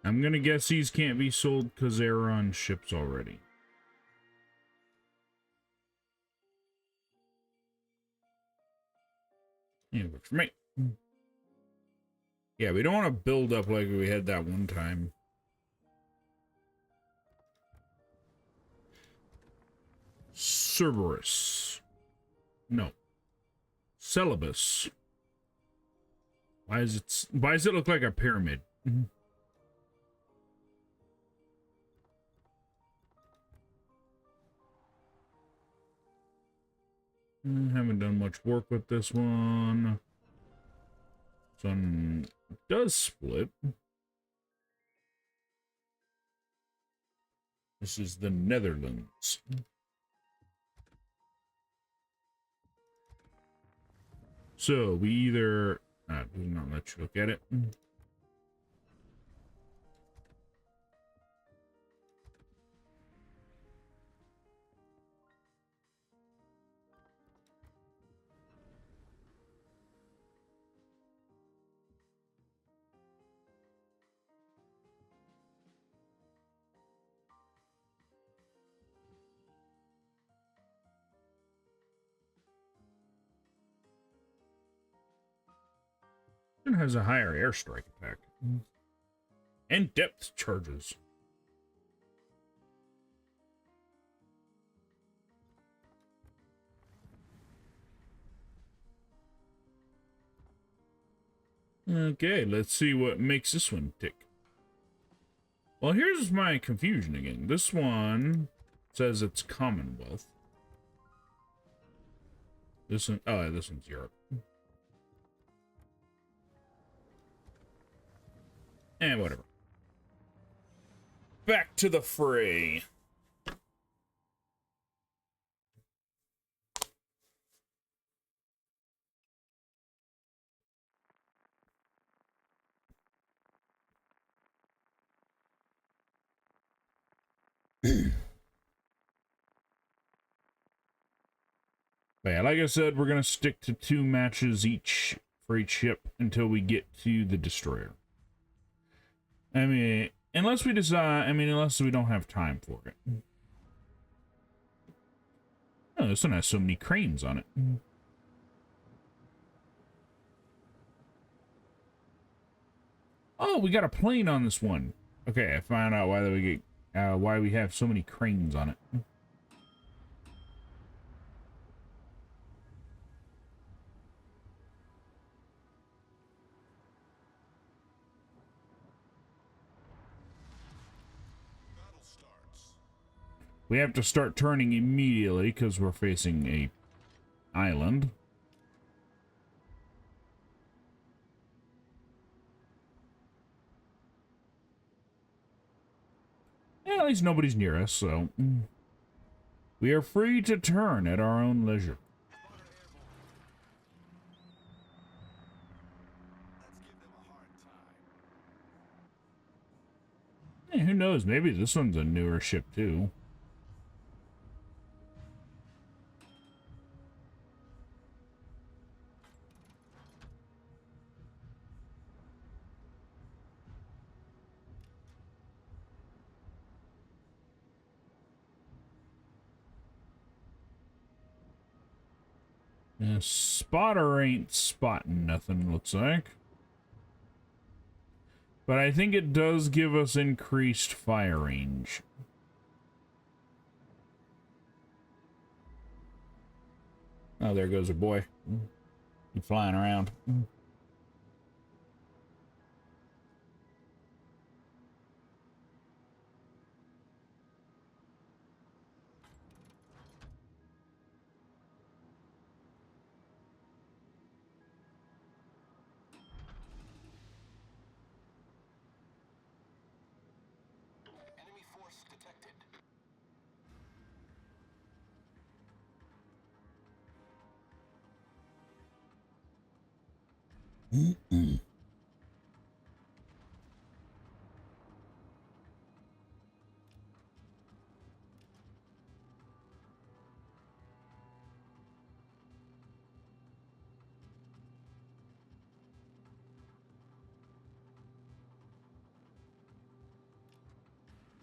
I'm gonna guess these can't be sold because they're on ships already. Yeah, works for me. Yeah, we don't want to build up like we had that one time. Cerberus. No. Celibus. Why does it look like a pyramid? Haven't done much work with this one. Sun does split. This is the Netherlands. So we either does not let you look at it. It has a higher airstrike attack. And depth charges. Okay, let's see what makes this one tick. Well, here's my confusion again. This one says it's Commonwealth. This one, oh, this one's Europe. And whatever. Back to the fray. But yeah, like I said, we're going to stick to 2 matches each for each ship until we get to the destroyer. I mean, unless we decide, unless we don't have time for it. Oh, this one has so many cranes on it. Oh, we got a plane on this one. Okay, I found out why we have so many cranes on it. We have to start turning immediately because we're facing a island. Yeah, at least nobody's near us, so we are free to turn at our own leisure. Hey, who knows? Maybe this one's a newer ship too. Yeah, spotter ain't spotting nothing, looks like. But I think it does give us increased fire range. Oh, there goes our boy. He's flying around. Enemy force detected.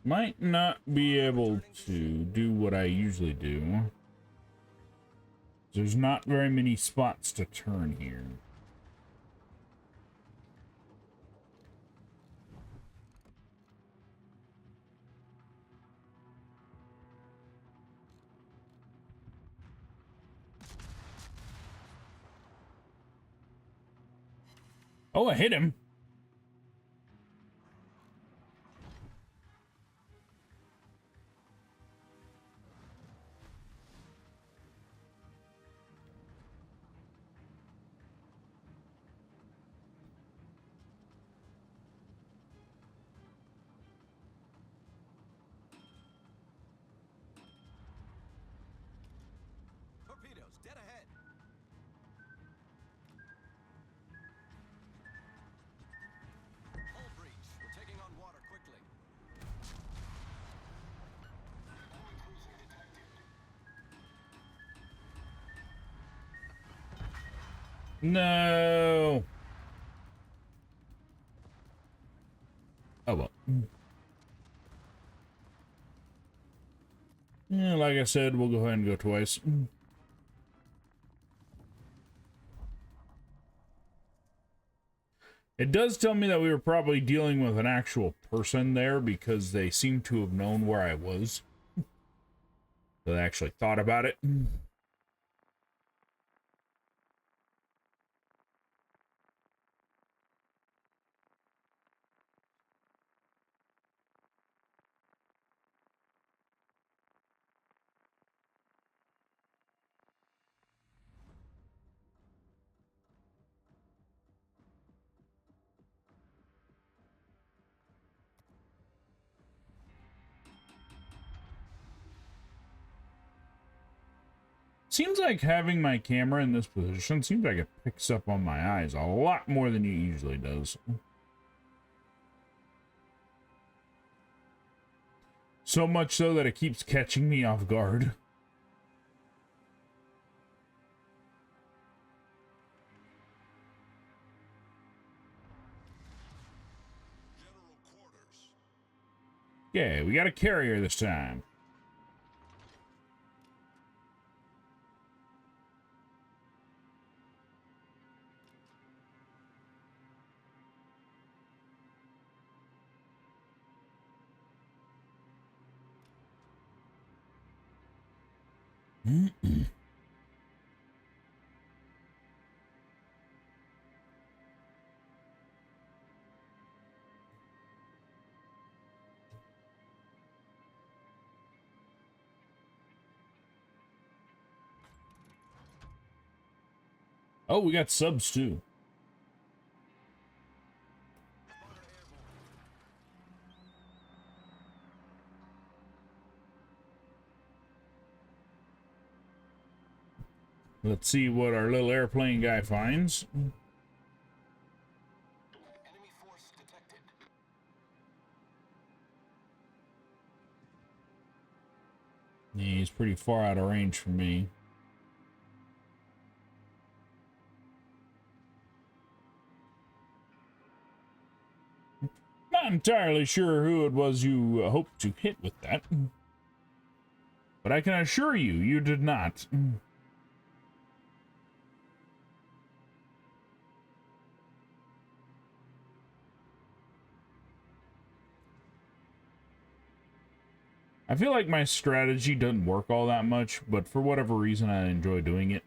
Might not be able to do what I usually do. There's not very many spots to turn here. Oh, I hit him. Torpedoes, dead ahead. Hull breach. We're taking on water quickly. Enemy cruiser detected. No. Oh well. Yeah, like I said, we'll go ahead and go twice. It does tell me that we were probably dealing with an actual person there because they seem to have known where I was. So they actually thought about it. Seems like having my camera in this position seems like it picks up on my eyes a lot more than it usually does. So much so that it keeps catching me off guard. General quarters. Yeah, we got a carrier this time. Oh, we got subs too. Let's see what our little airplane guy finds. Enemy force detected. Yeah, he's pretty far out of range for me. Not entirely sure who it was you hoped to hit with that. But I can assure you, you did not. I feel like my strategy doesn't work all that much, but for whatever reason, I enjoy doing it.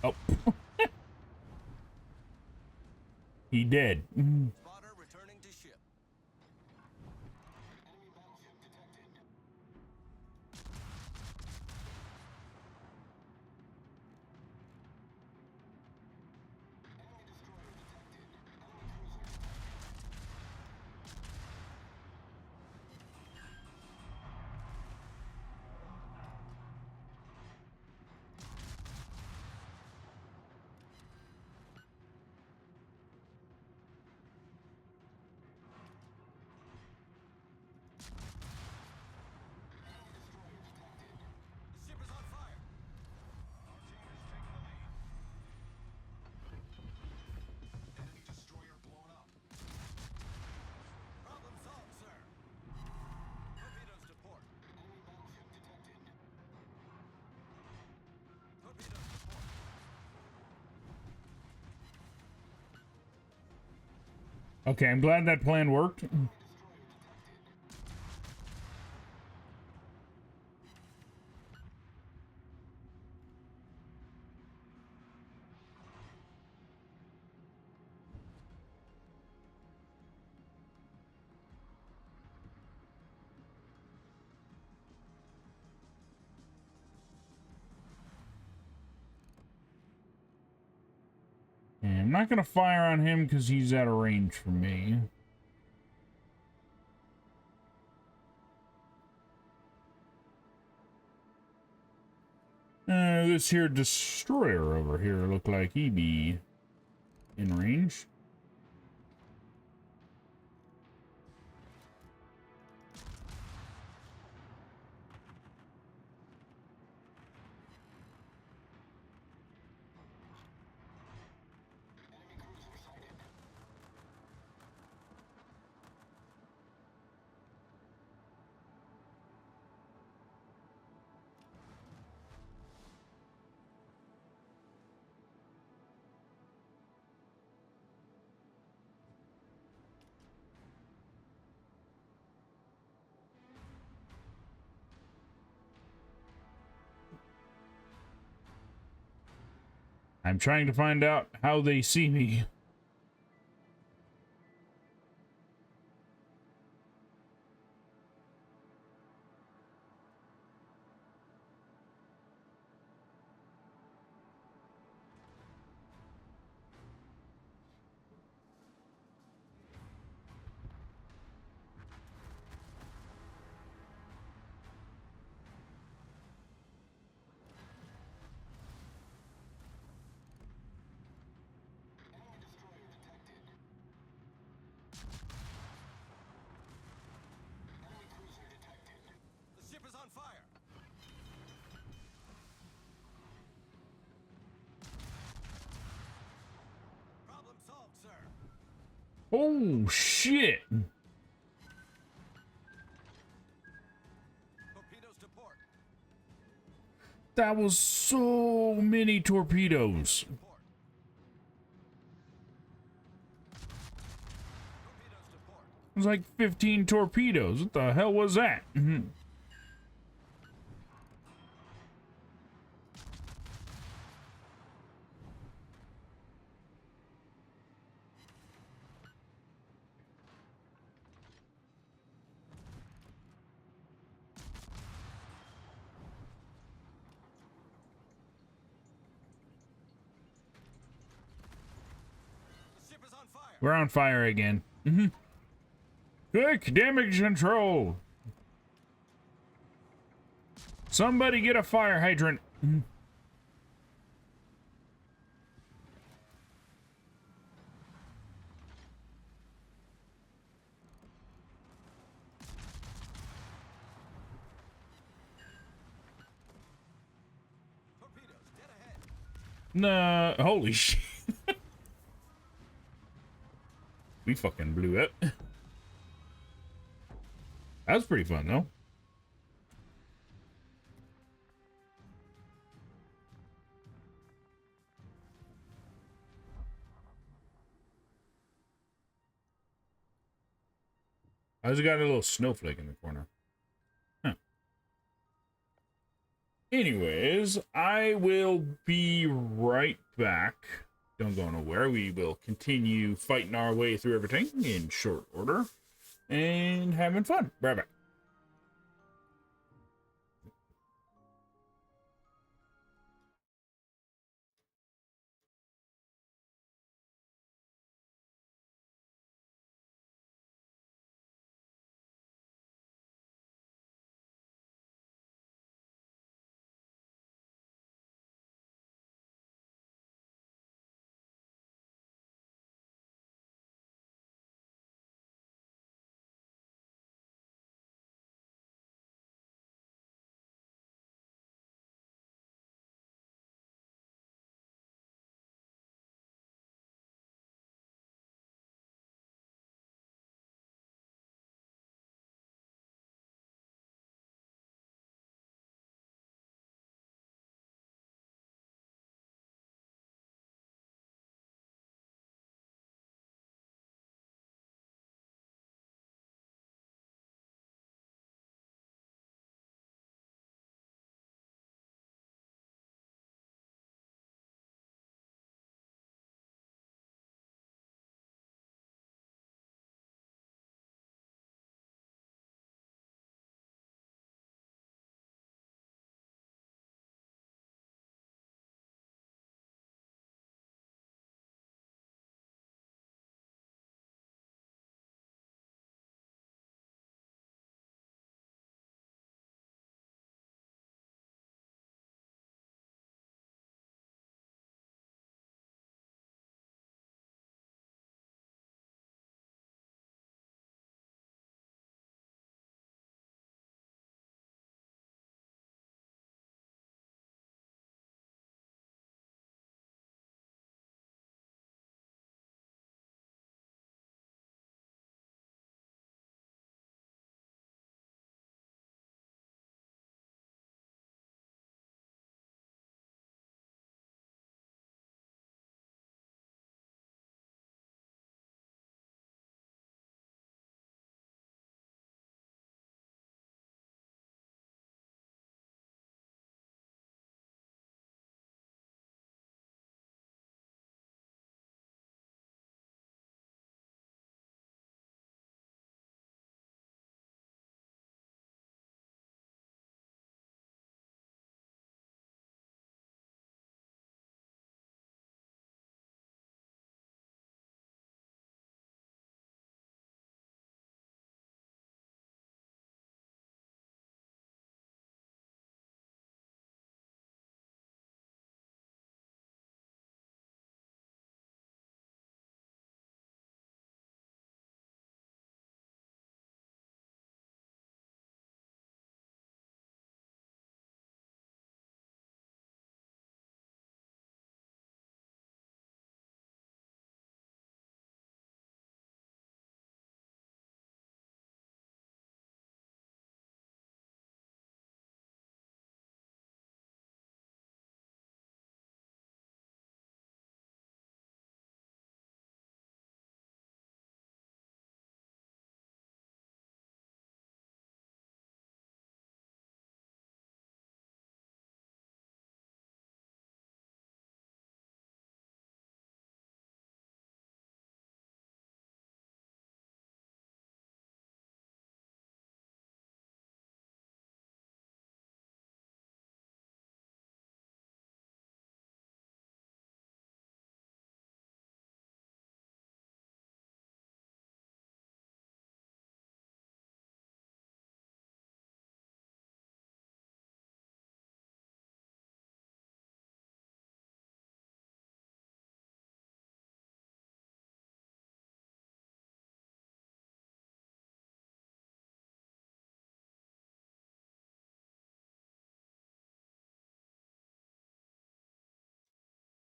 Oh. He did. Spotter returning to ship. Enemy battleship detected. Okay, I'm glad that plan worked. And I'm not going to fire on him because he's out of range for me. This here destroyer over here look like he be in range. I'm trying to find out how they see me. The ship is on fire. Problem solved, sir. Oh, shit. Torpedoes to port. That was so many torpedoes. To port. Torpedoes to port. It was like 15 torpedoes. What the hell was that? The ship is on fire. We're on fire again. Quick, damage control. Somebody get a fire hydrant. Torpedoes dead ahead. Nah, holy shit. We fucking blew it. That was pretty fun, though. I just got a little snowflake in the corner. Huh. Anyways, I will be right back. Don't go nowhere. We will continue fighting our way through everything in short order and having fun. Right back.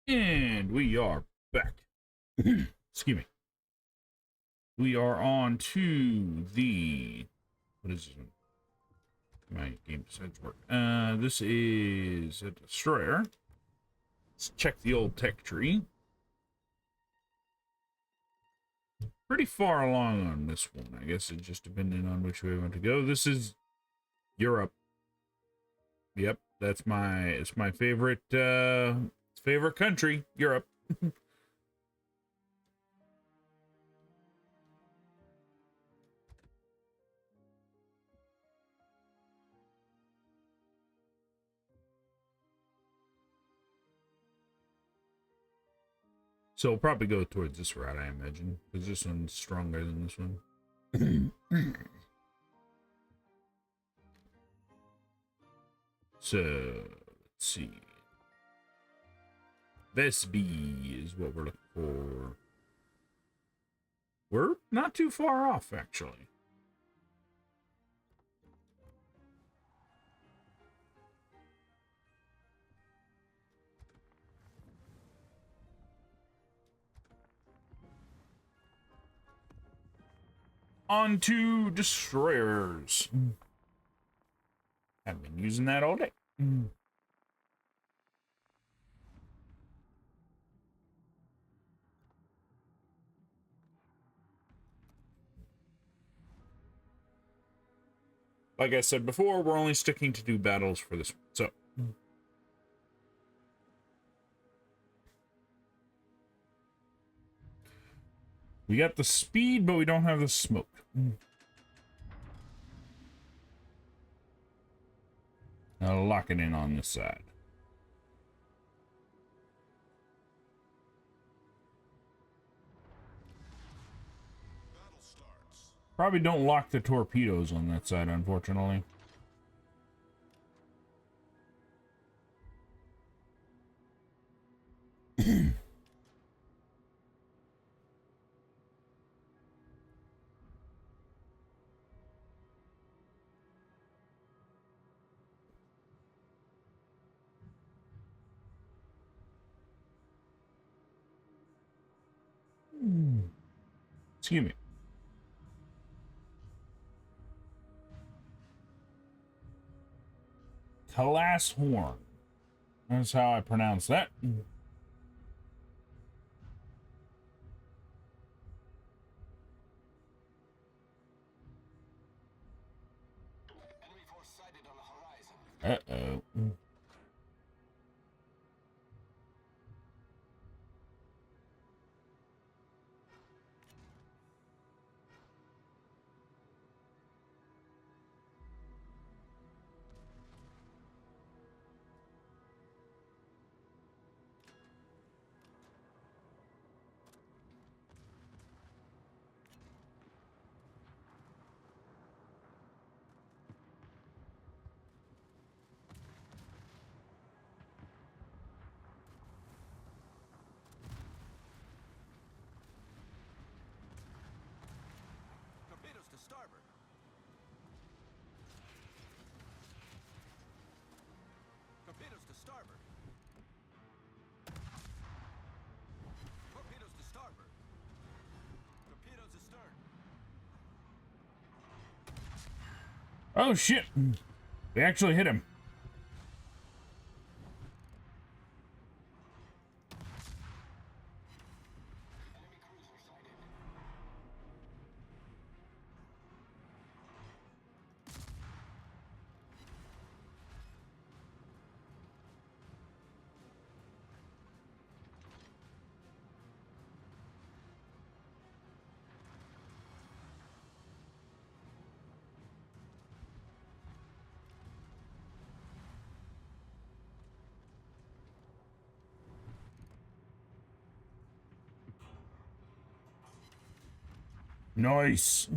And we are back. Excuse me. We are on to the... What is this one? My game decides work. This is a destroyer. Let's check the old tech tree. Pretty far along on this one. I guess it just depending on which way we want to go. This is Europe. Yep, it's my favorite favorite country, Europe. So we'll probably go towards this route, I imagine, because this one's stronger than this one. So, let's see. Vesby is what we're looking for. We're not too far off, actually. On to destroyers. I've been using that all day. Like I said before, we're only sticking to 2 battles for this one. So, we got the speed, but we don't have the smoke. Now lock it in on this side. Battle starts. Probably don't lock the torpedoes on that side, unfortunately. Excuse me. Calas Horn. That's how I pronounce that. Enemy force sighted on the horizon. Uh-oh. Torpedoes to starboard. Torpedoes to starboard. Torpedoes to starboard. Torpedoes astern. Oh, shit. They actually hit him. Enemy cruiser sighted. Nice.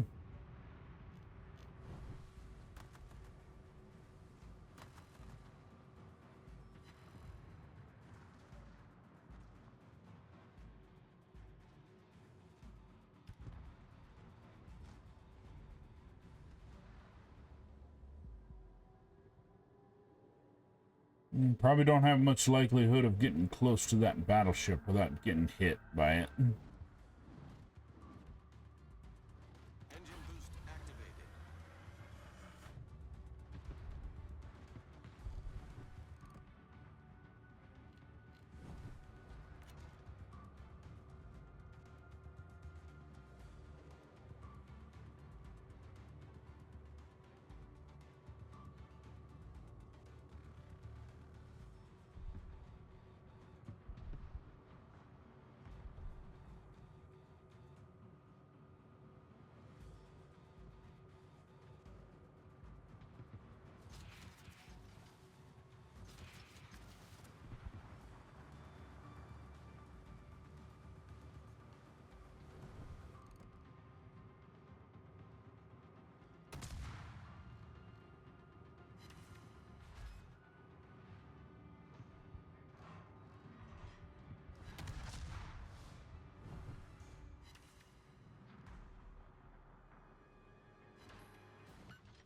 Probably don't have much likelihood of getting close to that battleship without getting hit by it. Engine boost activated.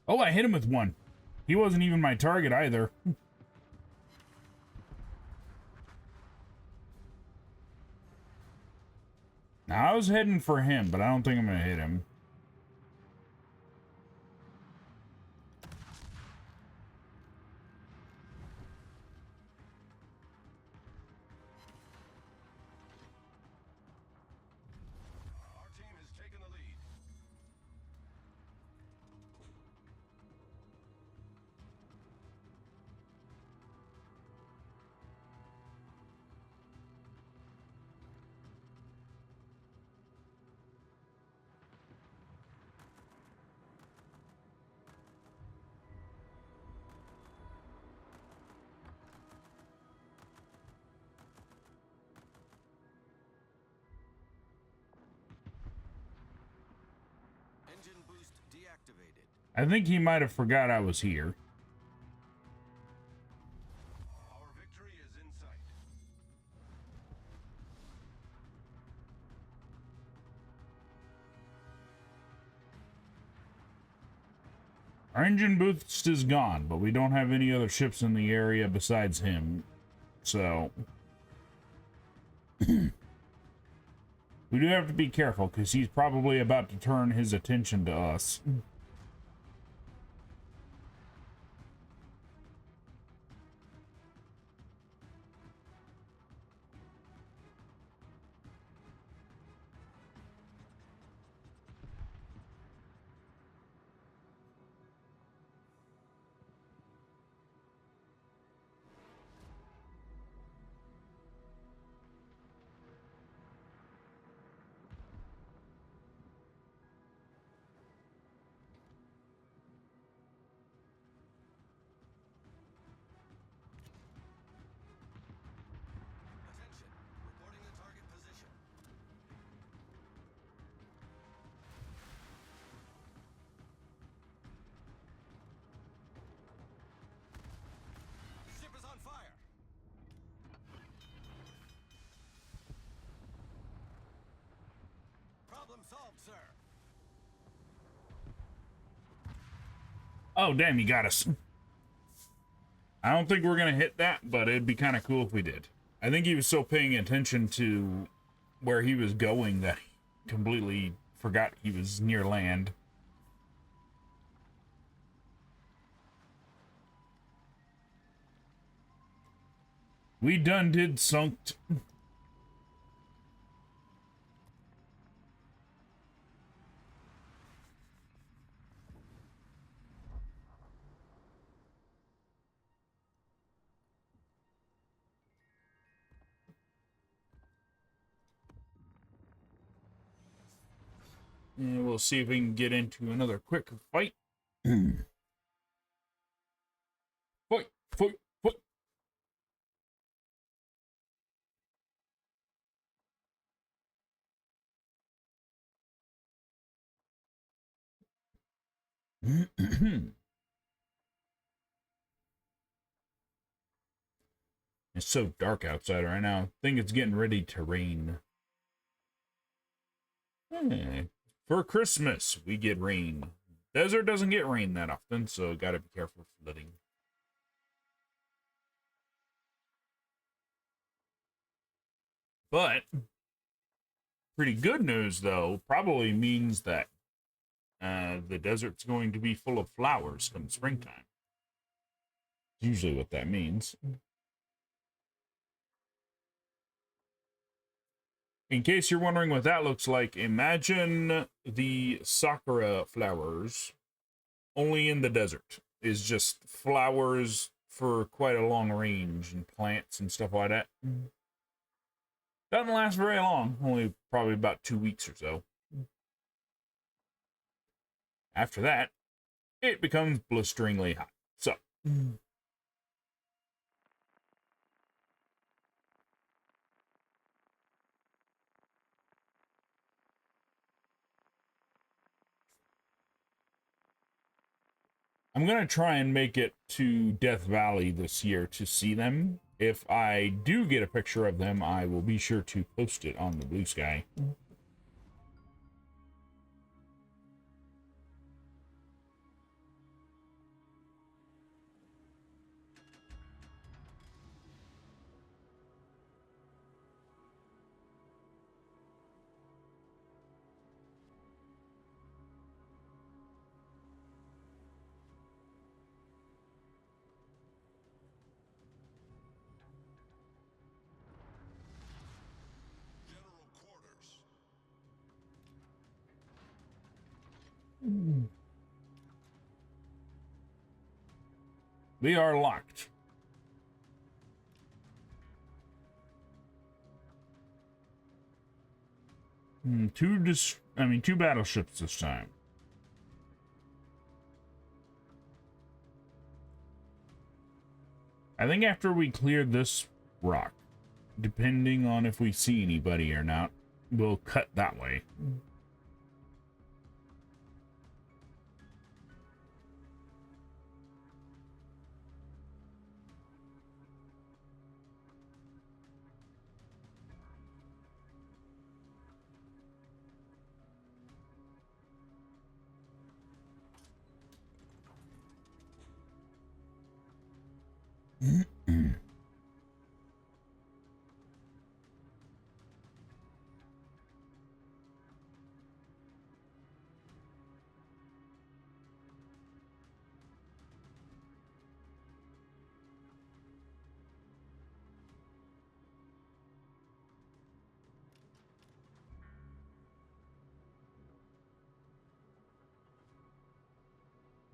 Oh, I hit him with one. He wasn't even my target either. Now, I was heading for him, but I don't think I'm going to hit him. Our team has taken the lead. Engine boost deactivated. I think he might have forgot I was here. Our victory is in sight. Our engine boost is gone, but we don't have any other ships in the area besides him. So we do have to be careful because he's probably about to turn his attention to us. Attention. Reporting the target position. Ship is on fire. Problem solved, sir. Oh, damn, you got us. I don't think we're going to hit that, but it'd be kind of cool if we did. I think he was so paying attention to where he was going that he completely forgot he was near land. We done did sunked. And we'll see if we can get into another quick fight. Fight, fight, fight. It's so dark outside right now. I think it's getting ready to rain. For Christmas, we get rain. Desert doesn't get rain that often, so gotta be careful of flooding. But pretty good news, though, probably means that the desert's going to be full of flowers come springtime. Usually what that means. In case you're wondering what that looks like, imagine the sakura flowers only in the desert. Is just flowers for quite a long range and plants and stuff like that. Doesn't last very long, only probably about 2 weeks or so. After that, it becomes blisteringly hot. So, I'm going to try and make it to Death Valley this year to see them. If I do get a picture of them, I will be sure to post it on the Blue Sky. General quarters. They are locked. Two battleships this time. I think after we clear this rock, depending on if we see anybody or not, we'll cut that way.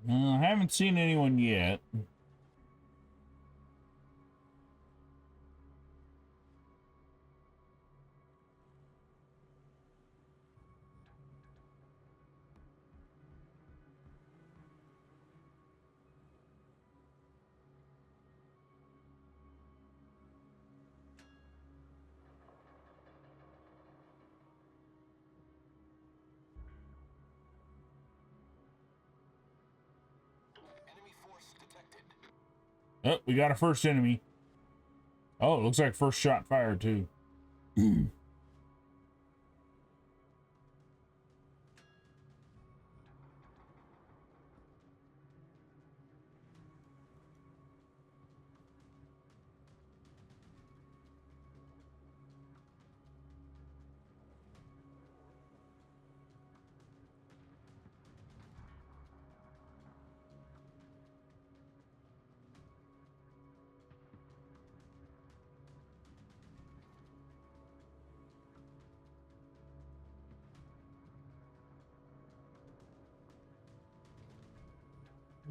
I haven't seen anyone yet. Enemy force detected. Oh, we got a first enemy. Oh, it looks like first shot fired too.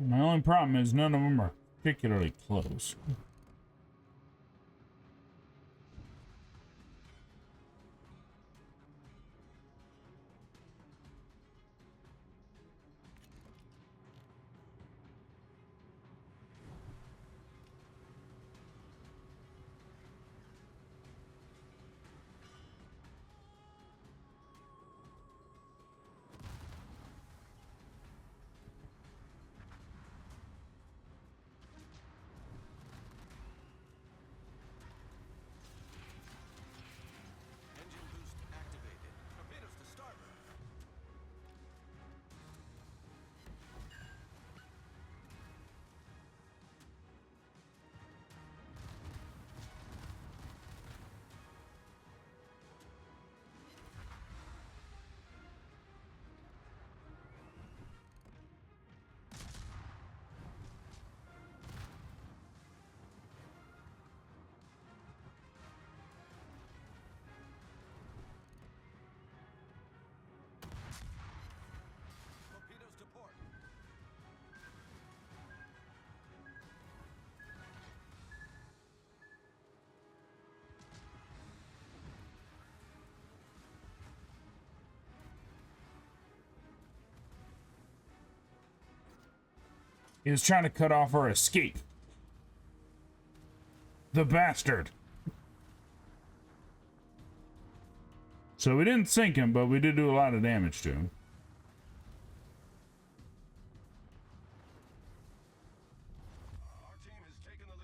My only problem is none of them are particularly close. He was trying to cut off our escape. The bastard. So we didn't sink him, but we did do a lot of damage to him. Our team has taken the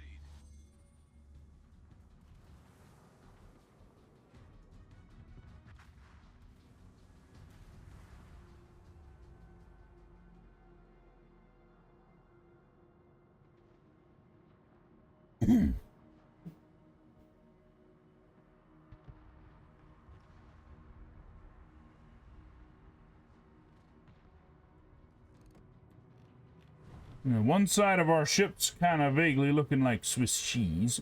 lead. You know, one side of our ship's kind of vaguely looking like Swiss cheese.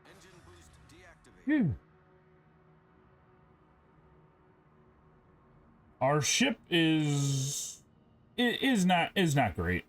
Engine boost deactivated. Phew. Our ship is not great.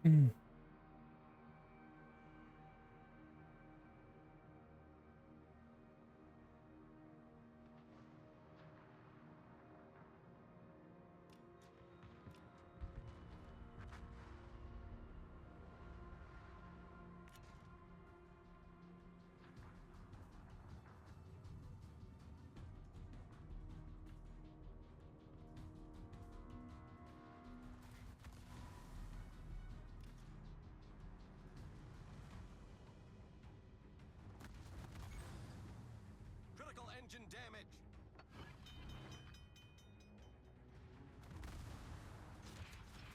Critical engine damage.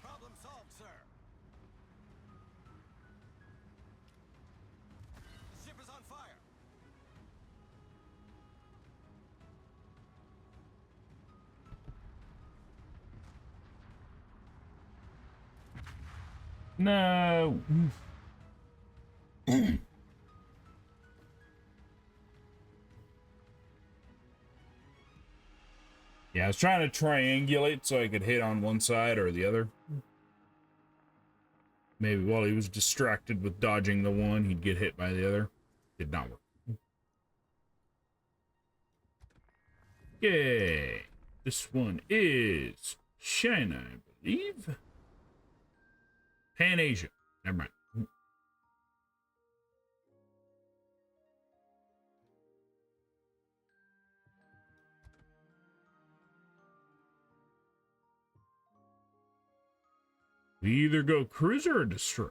Problem solved, sir. The ship is on fire. No. Yeah, I was trying to triangulate so I could hit on one side or the other. Maybe while he was distracted with dodging the one, he'd get hit by the other. Did not work. Yay. This one is China, I believe. Pan Asia. Never mind. We either go cruiser or destroy.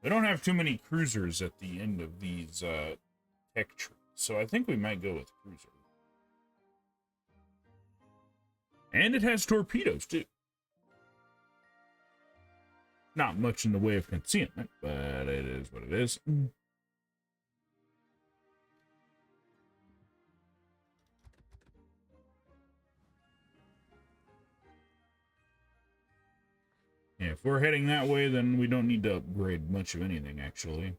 We don't have too many cruisers at the end of these tech trees, so I think we might go with cruiser. And it has torpedoes, too. Not much in the way of concealment, but it is what it is. Yeah, if we're heading that way, then we don't need to upgrade much of anything, actually.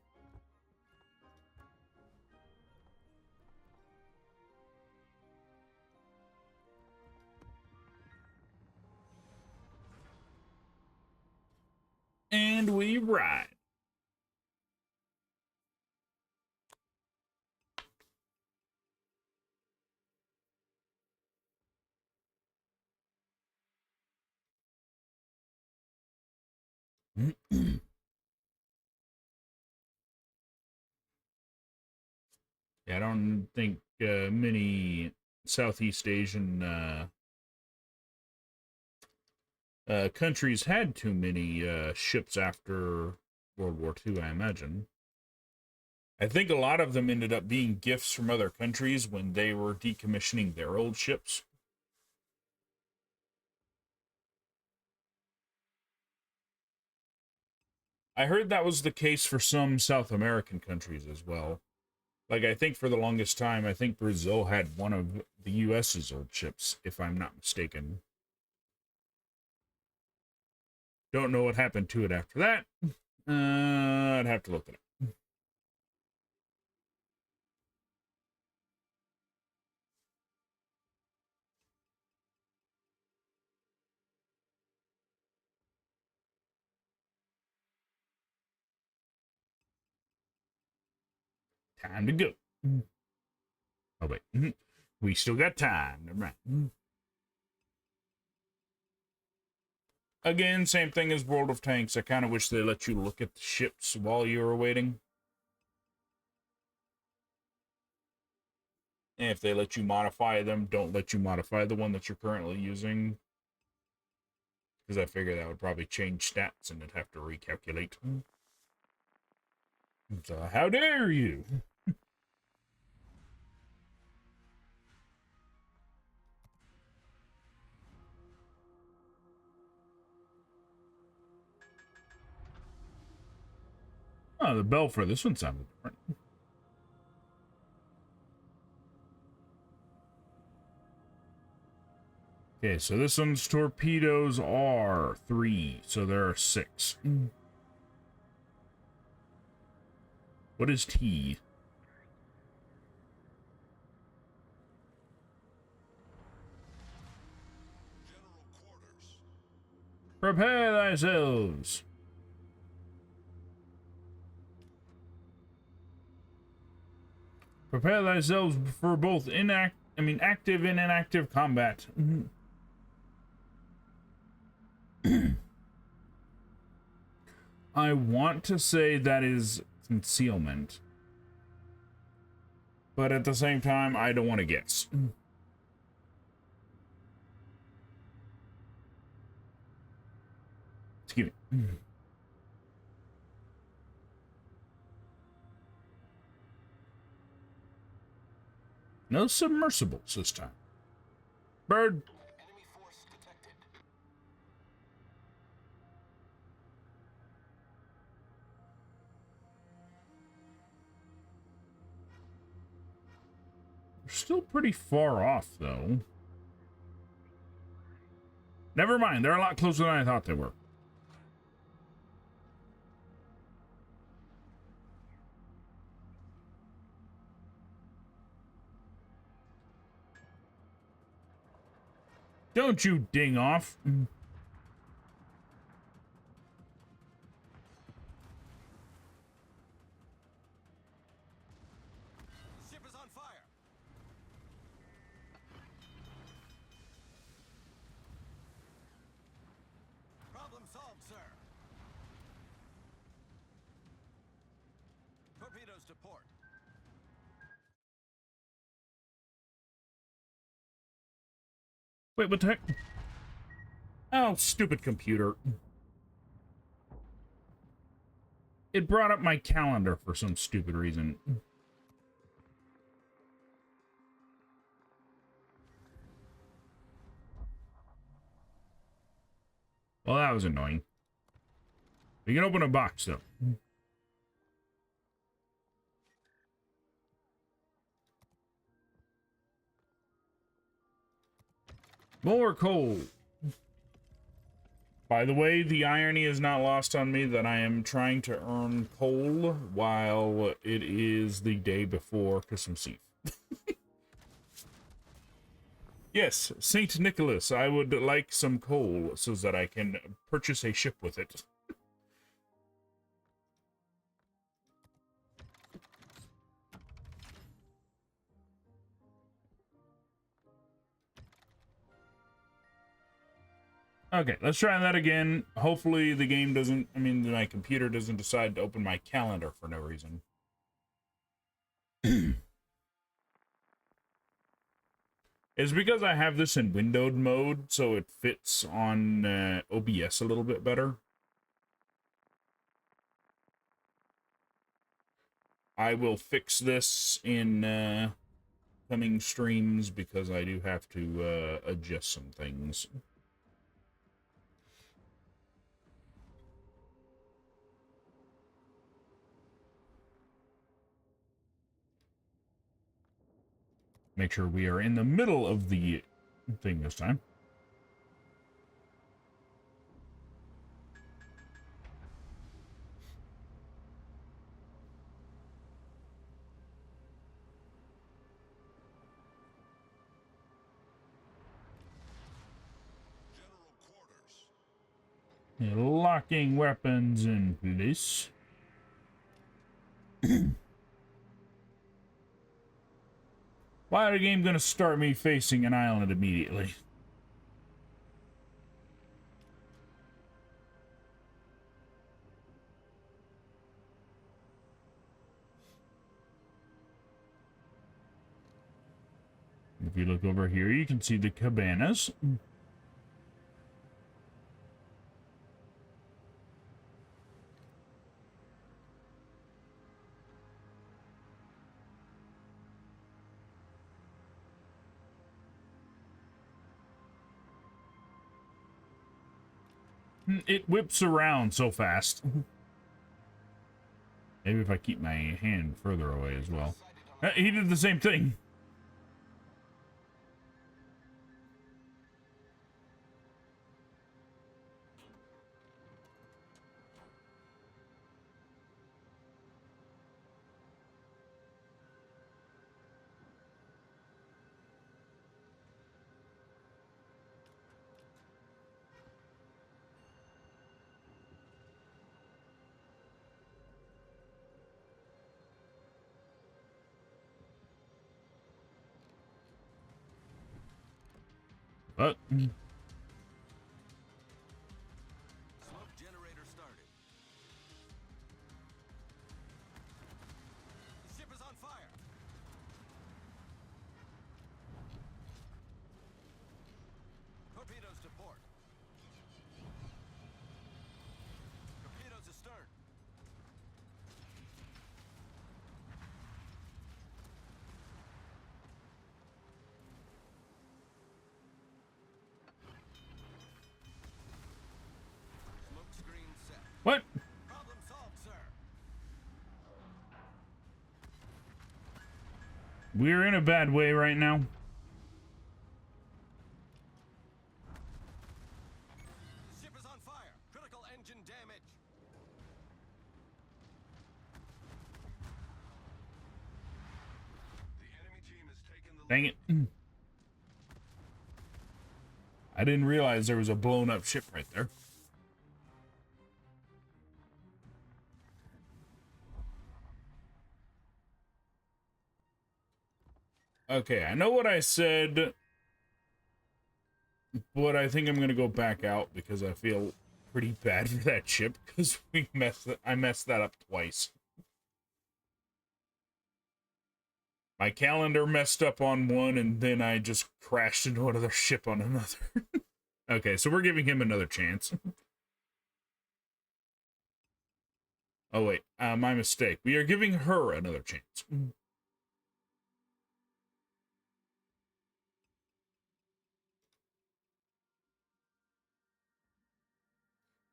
And we ride. Yeah, I don't think many Southeast Asian countries had too many ships after World War II, I imagine. I think a lot of them ended up being gifts from other countries when they were decommissioning their old ships. I heard that was the case for some South American countries as well. Like, I think for the longest time, I think Brazil had one of the U.S.'s old ships, if I'm not mistaken. Don't know what happened to it after that. I'd have to look it up. Time to go. Oh, wait. We still got time. Never mind. Again, same thing as World of Tanks. I kind of wish they let you look at the ships while you were waiting. And if they let you modify them, don't let you modify the one that you're currently using. Because I figure that would probably change stats and it'd have to recalculate. So, how dare you? Oh, the bell for this one sounded different. Okay, so this one's torpedoes are 3, so there are 6. What is T? General quarters. Prepare thyselves. Prepare thyselves for both active and inactive combat. I want to say that is concealment. But at the same time, I don't want to guess. Excuse me. No submersibles this time. Bird. Enemy force detected. We're still pretty far off, though. Never mind, they're a lot closer than I thought they were. Don't you ding off. Ship is on fire. Problem solved, sir. Torpedoes to port. Wait, what the heck? Oh, stupid computer. It brought up my calendar for some stupid reason. Well, that was annoying. You can open a box, though. More coal. By the way, the irony is not lost on me that I am trying to earn coal while it is the day before Christmas Eve. Yes, St. Nicholas, I would like some coal so that I can purchase a ship with it. Okay, let's try that again. Hopefully the game doesn't, my computer doesn't decide to open my calendar for no reason. It's because I have this in windowed mode, so it fits on OBS a little bit better. I will fix this in coming streams because I do have to adjust some things. Make sure we are in the middle of the thing this time. General quarters. Locking weapons in place. Why are the game gonna start me facing an island immediately? If you look over here, you can see the cabanas. It whips around so fast. Maybe if I keep my hand further away as well. He did the same thing. But Smoke generator started. The ship is on fire. Torpedoes to port. Torpedoes astern. Smoke screen set. what? Problem solved, sir. We're in a bad way right now. The ship is on fire. Critical engine damage. The enemy team has taken the Dang it. I didn't realize there was a blown up ship right there. Okay, I know what I said, but I think I'm gonna go back out because I feel pretty bad for that ship because I messed that up twice. My calendar messed up on one, and then I just crashed into another ship on another. Okay, so we're giving him another chance. Oh wait, my mistake. We are giving her another chance.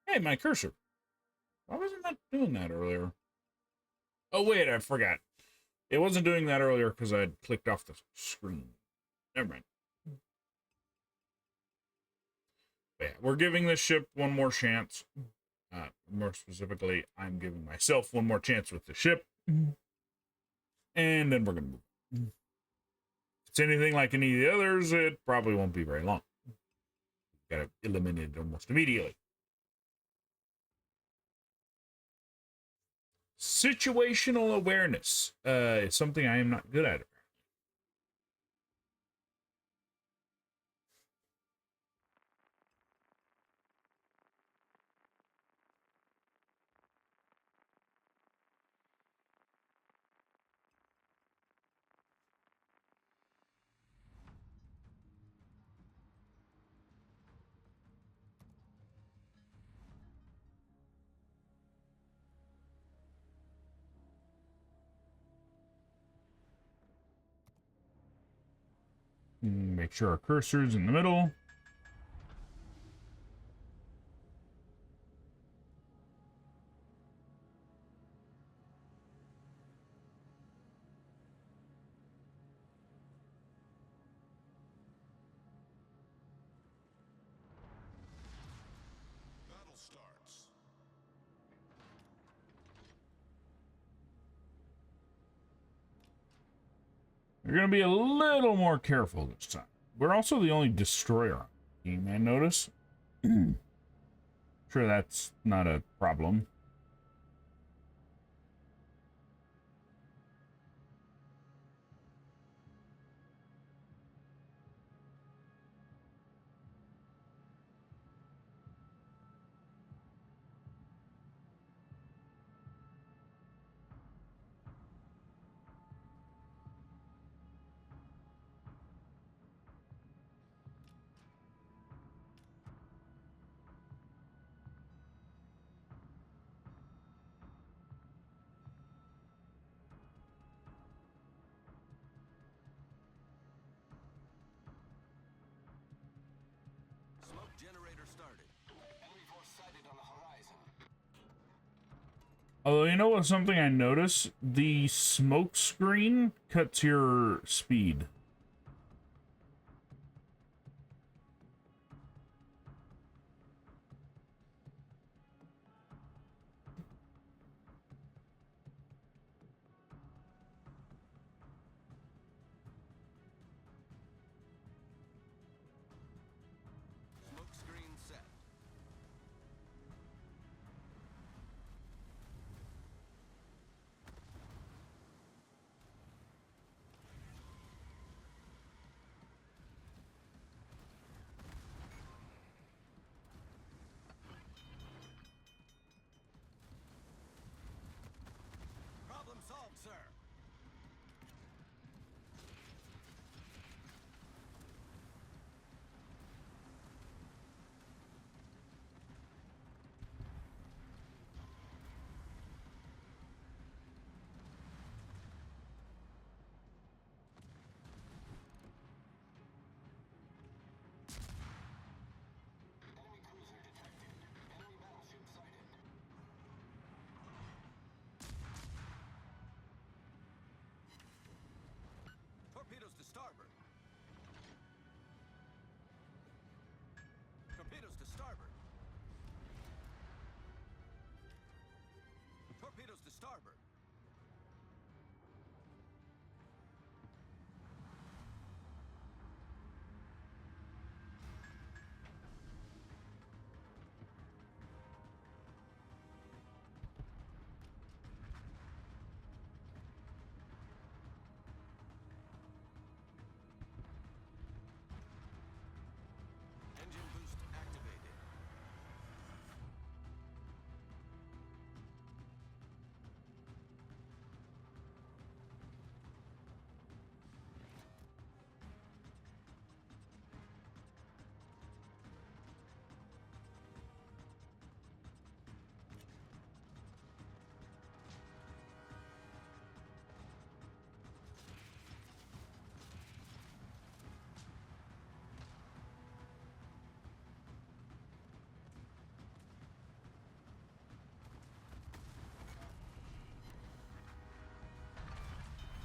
Hey, my cursor. Why wasn't that doing that earlier? Oh, wait, I forgot. It wasn't doing that earlier because I had clicked off the screen. Never mind. But yeah, we're giving this ship one more chance. More specifically, I'm giving myself one more chance with the ship. And then we're going to move. If it's anything like any of the others, it probably won't be very long. Got to eliminate it almost immediately. Situational awareness is something I am not good at. Make sure our cursor's in the middle. battle starts. We're going to be a little more careful this time. We're also the only destroyer on the team, I notice. Sure, that's not a problem. Although, you know what? Something I noticed? The smoke screen cuts your speed. Smoke screen set. Problem solved, sir. Enemy cruiser detected. Enemy battleship sighted. Torpedoes to starboard. Torpedoes to starboard. Torpedoes to starboard. Engine boost activated.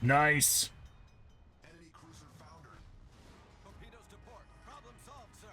Nice. Enemy cruiser foundered. Torpedoes to port. Problem solved, sir.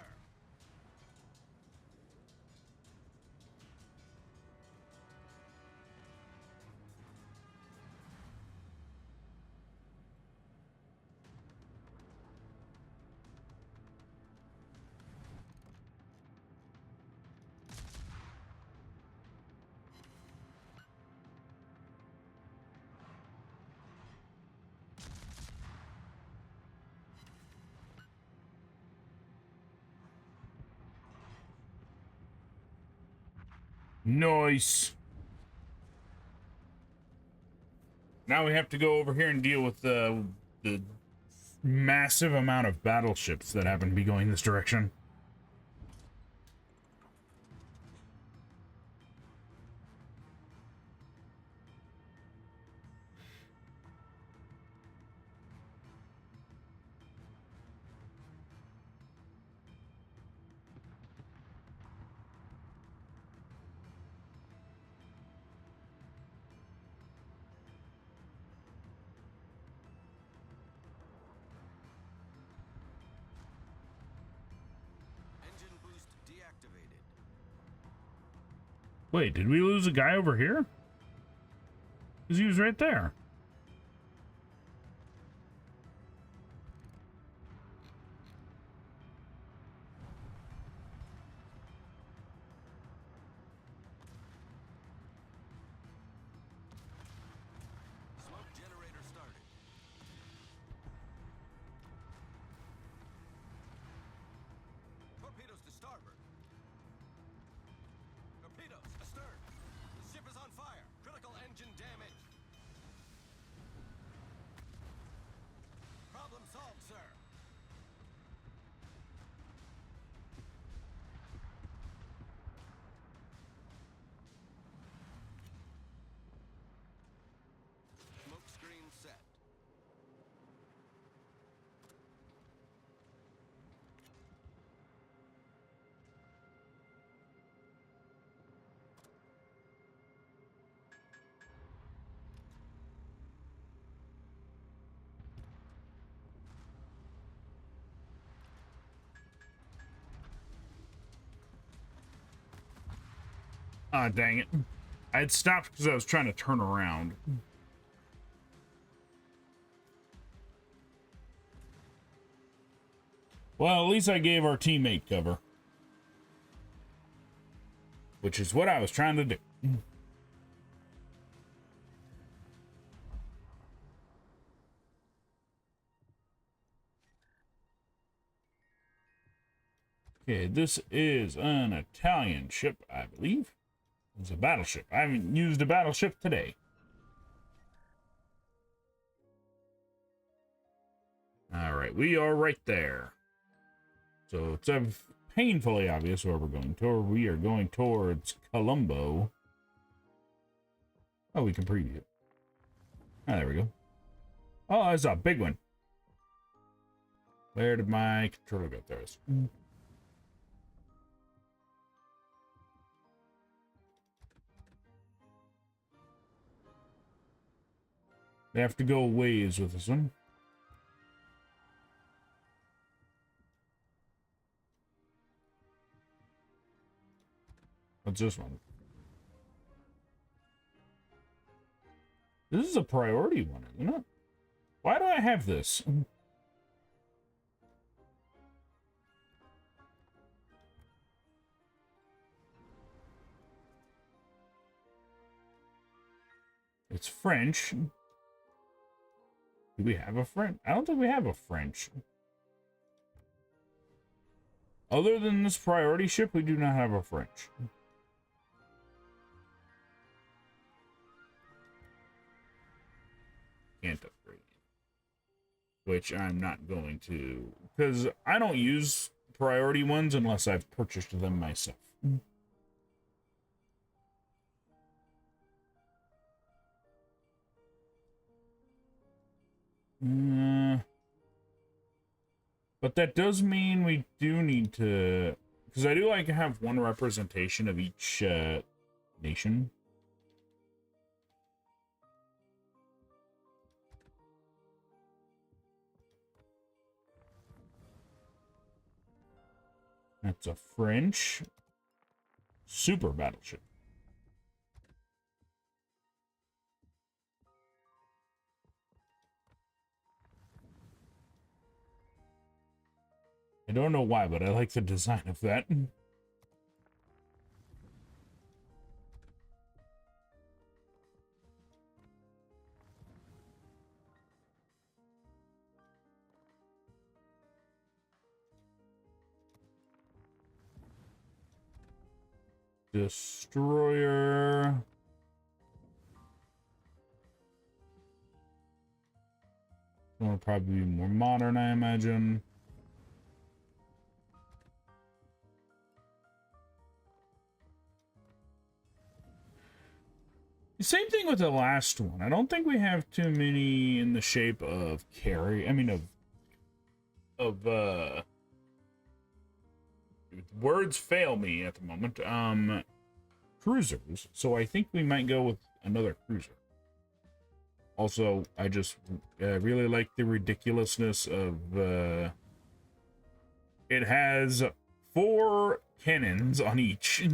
Nice. Now we have to go over here and deal with the massive amount of battleships that happen to be going this direction. Engine boost deactivated. Wait, did we lose a guy over here? Because he was right there. Smoke generator started. Torpedoes to starboard. Torpedoes astern. The ship is on fire. Critical engine damage. Ah, dang it. I had stopped because I was trying to turn around. Well, at least I gave our teammate cover. Which is what I was trying to do. Okay, this is an Italian ship, I believe. It's a battleship. I haven't used a battleship today. Alright, we are right there. So it's painfully obvious where we're going toward. We are going towards Colombo. Oh, we can preview it. Ah, there we go. Oh, it's a big one. Where did my controller go? There it is. They have to go ways with this one. What's this one? This is a priority one, isn't it? Why do I have this? It's French. Do we have a French? I don't think we have a French. Other than this priority ship, we do not have a French. Can't upgrade. Which I'm not going to. Because I don't use priority ones unless I've purchased them myself. But that does mean we do need to, because I do like to have one representation of each nation. That's a French super battleship. I don't know why, but I like the design of that. Destroyer. Will probably be more modern, I imagine. Same thing with the last one. I don't think we have too many in the shape of words fail me at the moment. Cruisers. So I think we might go with another cruiser. Also, I just really like the ridiculousness of it has 4 cannons on each.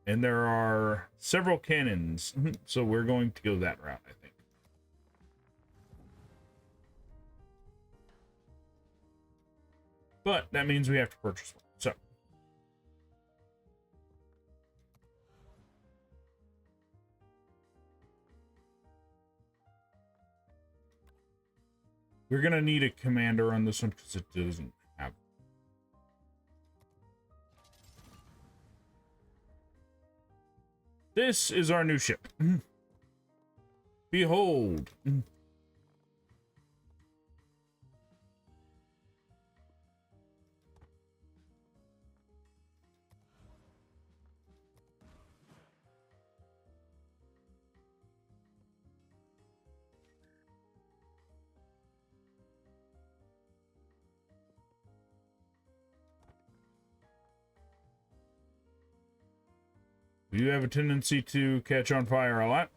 And there are several cannons, so we're going to go that route, I think. But that means we have to purchase one. So we're gonna need a commander on this one because it doesn't have. This is our new ship. Behold. You have a tendency to catch on fire a lot.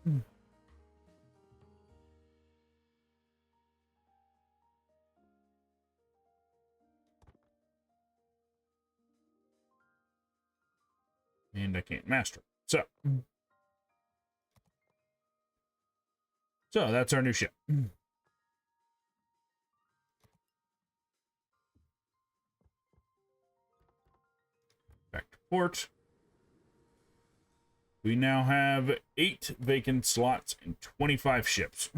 And I can't master it. So that's our new ship. Back to port. We now have 8 vacant slots and 25 ships.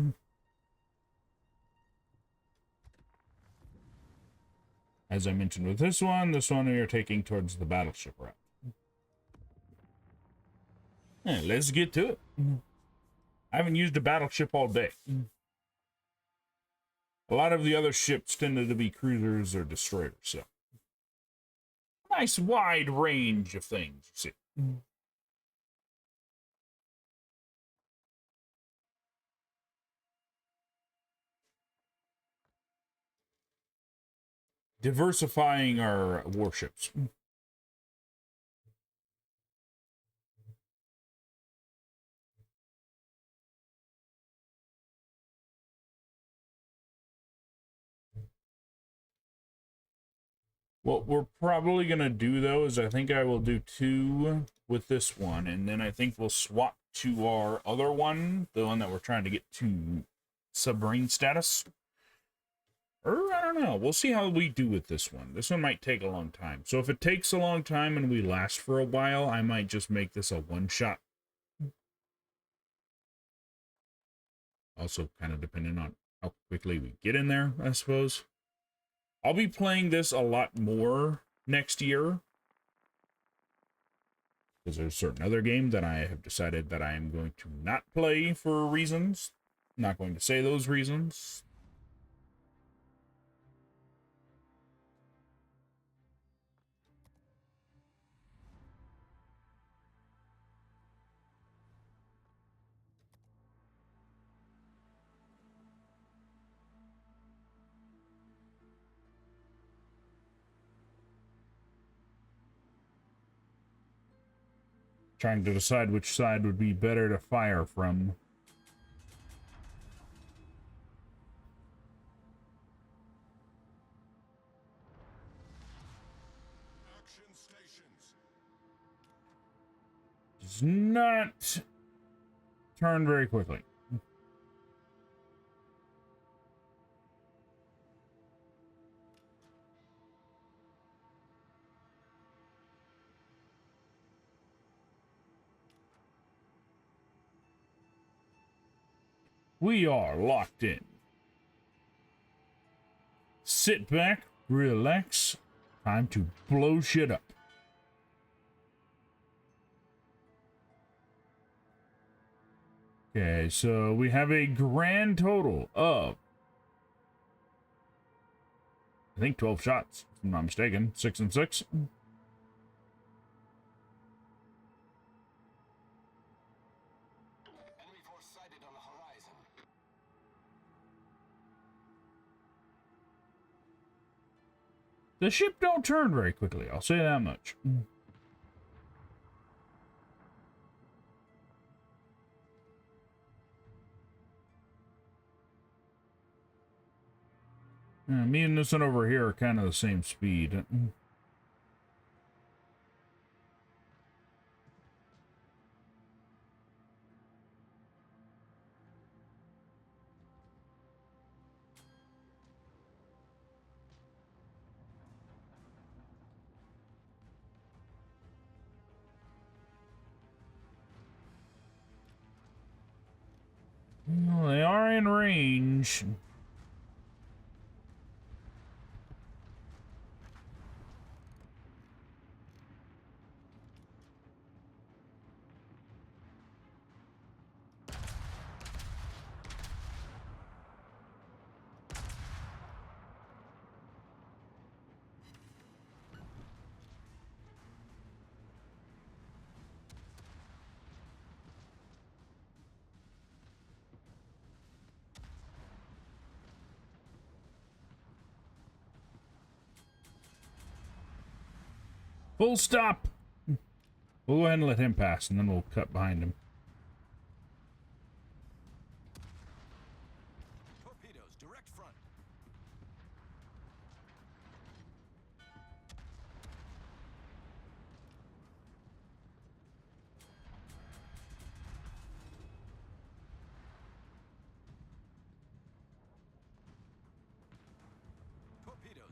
As I mentioned with this one we are taking towards the battleship route. Yeah, let's get to it. I haven't used a battleship all day. A lot of the other ships tended to be cruisers or destroyers, so. Nice wide range of things, you see. Diversifying our warships. What we're probably going to do, though, is I think I will do 2 with this one, and then I think we'll swap to our other one, the one that we're trying to get to submarine status. Or, I don't know. We'll see how we do with this one. This one might take a long time. So if it takes a long time and we last for a while, I might just make this a one-shot. Also, kind of depending on how quickly we get in there, I suppose. I'll be playing this a lot more next year. Because there's a certain other game that I have decided that I am going to not play for reasons. I'm not going to say those reasons. Trying to decide which side would be better to fire from. Action stations. Does not turn very quickly. We are locked in. Sit back, relax. Time to blow shit up. Okay, so we have a grand total of, I think, 12 shots, if I'm not mistaken. 6 and 6. Enemy force sighted on the horizon. The ship don't turn very quickly, I'll say that much. Me and this one over here are kind of the same speed. Well, they are in range. Full stop. We'll go ahead and let him pass, and then we'll cut behind him. Torpedoes, direct front.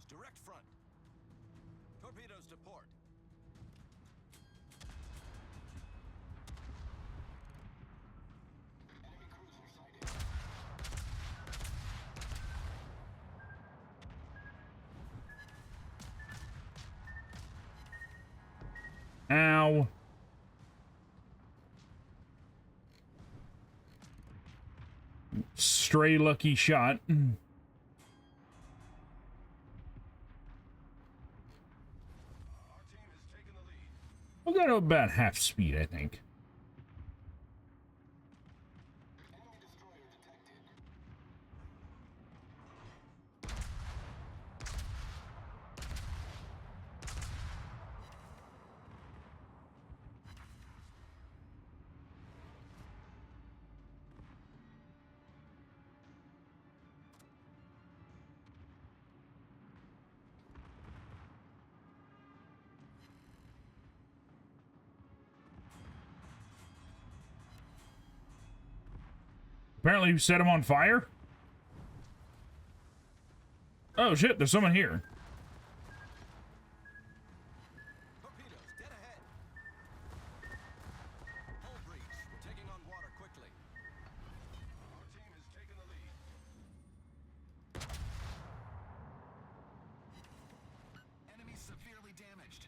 Direct front. Torpedoes to port. Enemy cruiser sighted. Ow. Stray lucky shot. Our team has taken the lead. We'll go to about half speed, I think. Enemy destroyer detected. Apparently, you set him on fire. Oh shit! There's someone here. Torpedoes, dead ahead. Hull breach. We're taking on water quickly. Our team has taken the lead. Enemy severely damaged.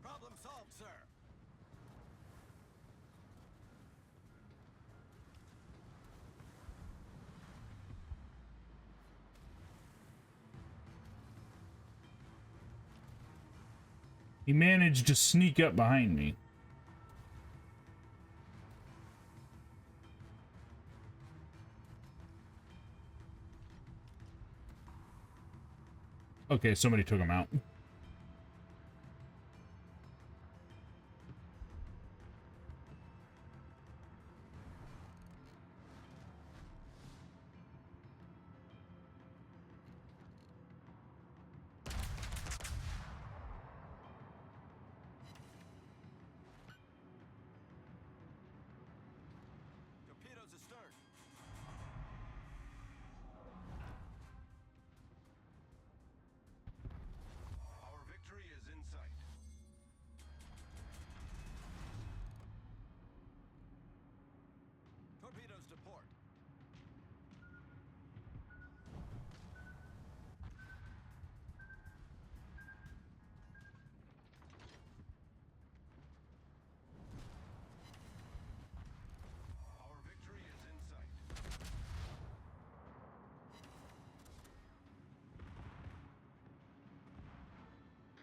Problem solved, sir. He managed to sneak up behind me. Okay, somebody took him out. Torpedoes astern. Our victory is in sight. Torpedoes to port. Our victory is in sight.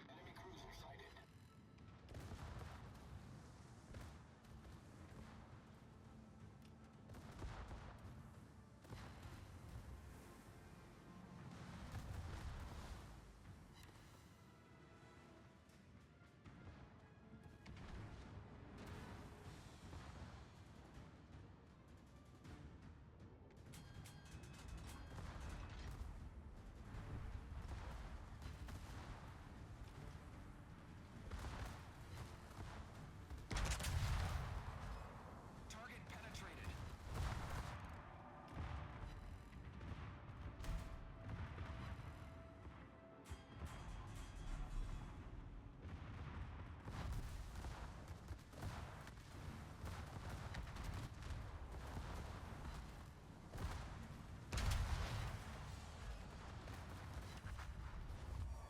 Enemy cruiser sighted. Target penetrated.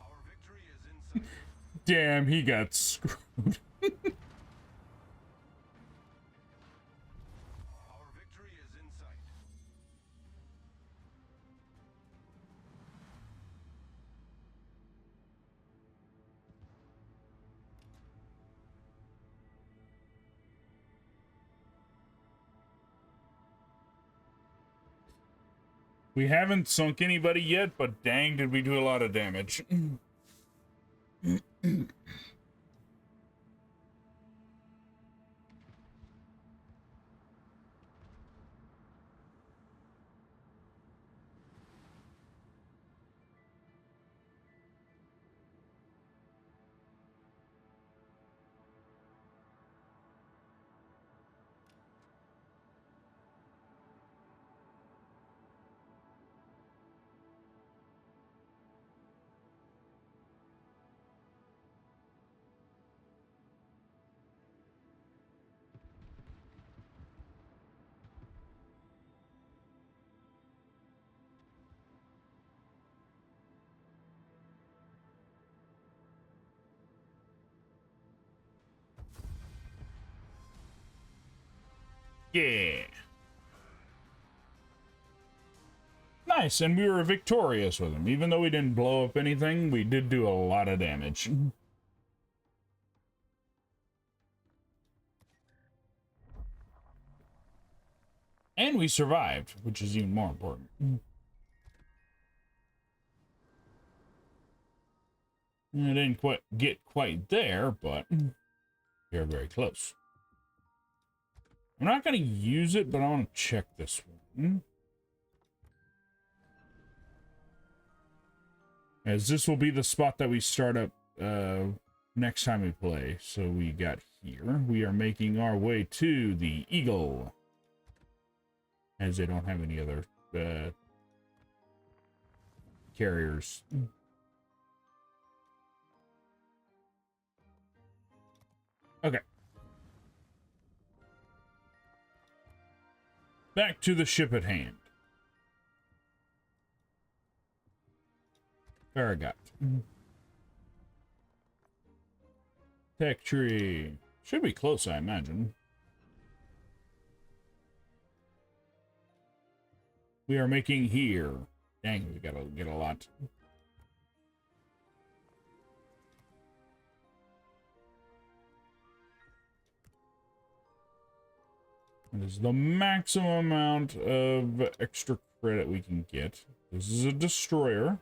Our victory is in sight. Damn, he got screwed. Our victory is in sight. We haven't sunk anybody yet, but dang, did we do a lot of damage. Yeah. Nice, and we were victorious with him. Even though we didn't blow up anything, we did do a lot of damage. And we survived, which is even more important. I didn't quite get quite there, but you're very close. I'm not going to use it, but I want to check this one. As this will be the spot that we start up next time we play. So we got here. We are making our way to the Eagle. As they don't have any other carriers. Okay. Back to the ship at hand. Farragut. Tech tree. Should be close, I imagine. We are making here. Dang, we gotta get a lot. That is the maximum amount of extra credit we can get. This is a destroyer.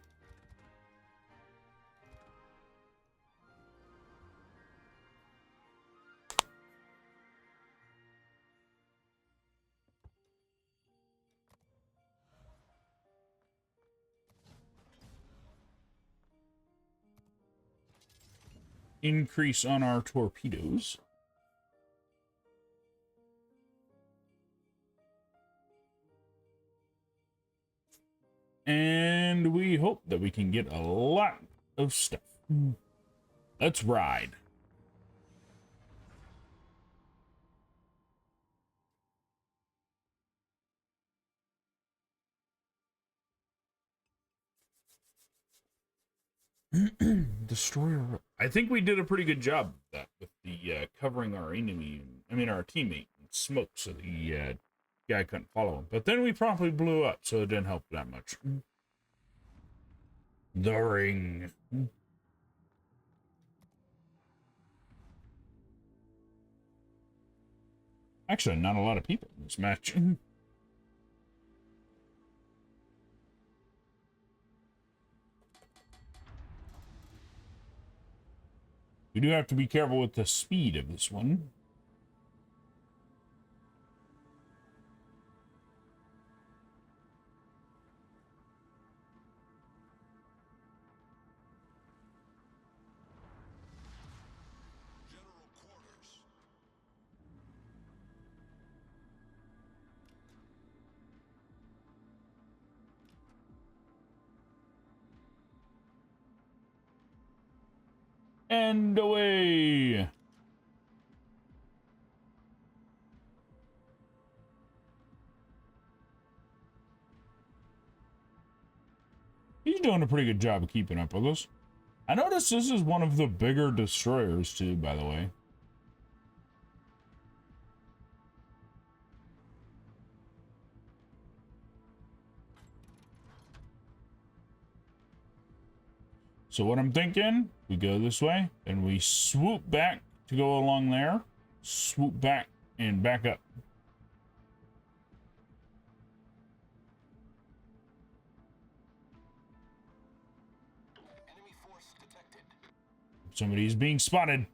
Increase on our torpedoes. And we hope that we can get a lot of stuff. Let's ride. Destroyer. I think we did a pretty good job of that with the covering our enemy. I mean, our teammate in smoke, so the guy couldn't follow him. But then we promptly blew up, so it didn't help that much. The ring. Actually, not a lot of people in this match. We do have to be careful with the speed of this one. General quarters. And away! He's doing a pretty good job of keeping up with us. I noticed this is one of the bigger destroyers too, by the way. So what I'm thinking, we go this way, and we swoop back to go along there, swoop back, and back up. Enemy force detected. Somebody's being spotted.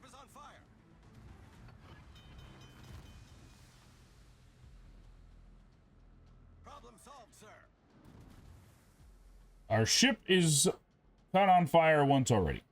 is on fire. Problem solved, sir. Our ship is caught on fire once already.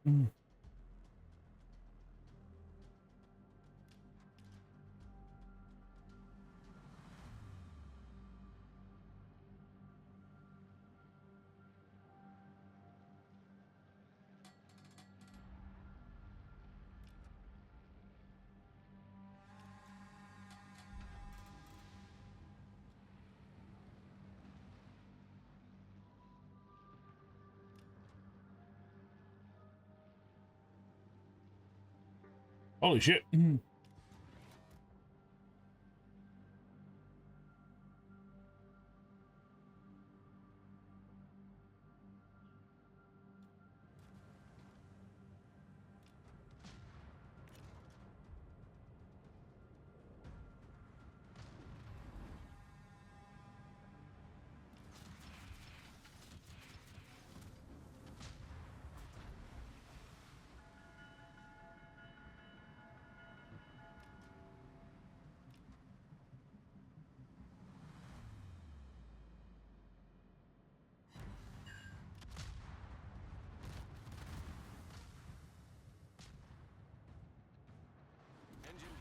Holy shit. Engine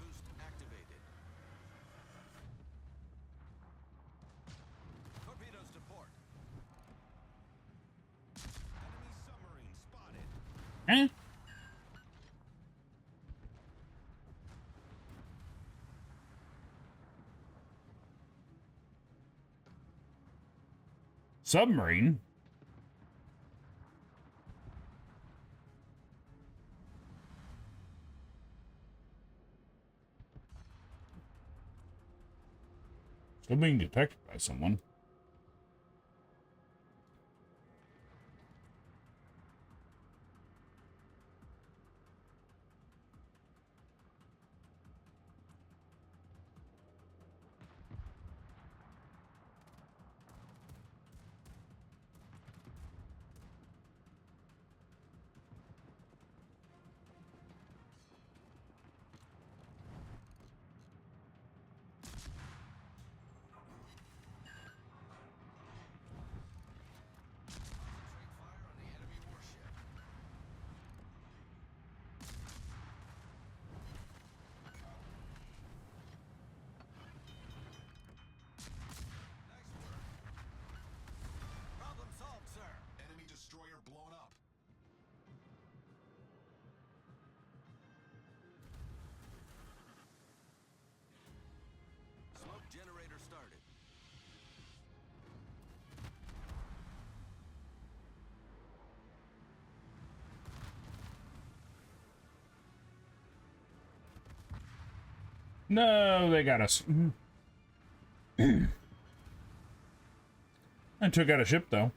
boost activated. Torpedoes to port. Enemy submarine spotted. Eh? Submarine? Still being detected by someone. Concentrate fire on the enemy warship. Nice work. Problem solved, sir. Enemy destroyer blown up. Smoke generator started. No, they got us. I took out a ship, though.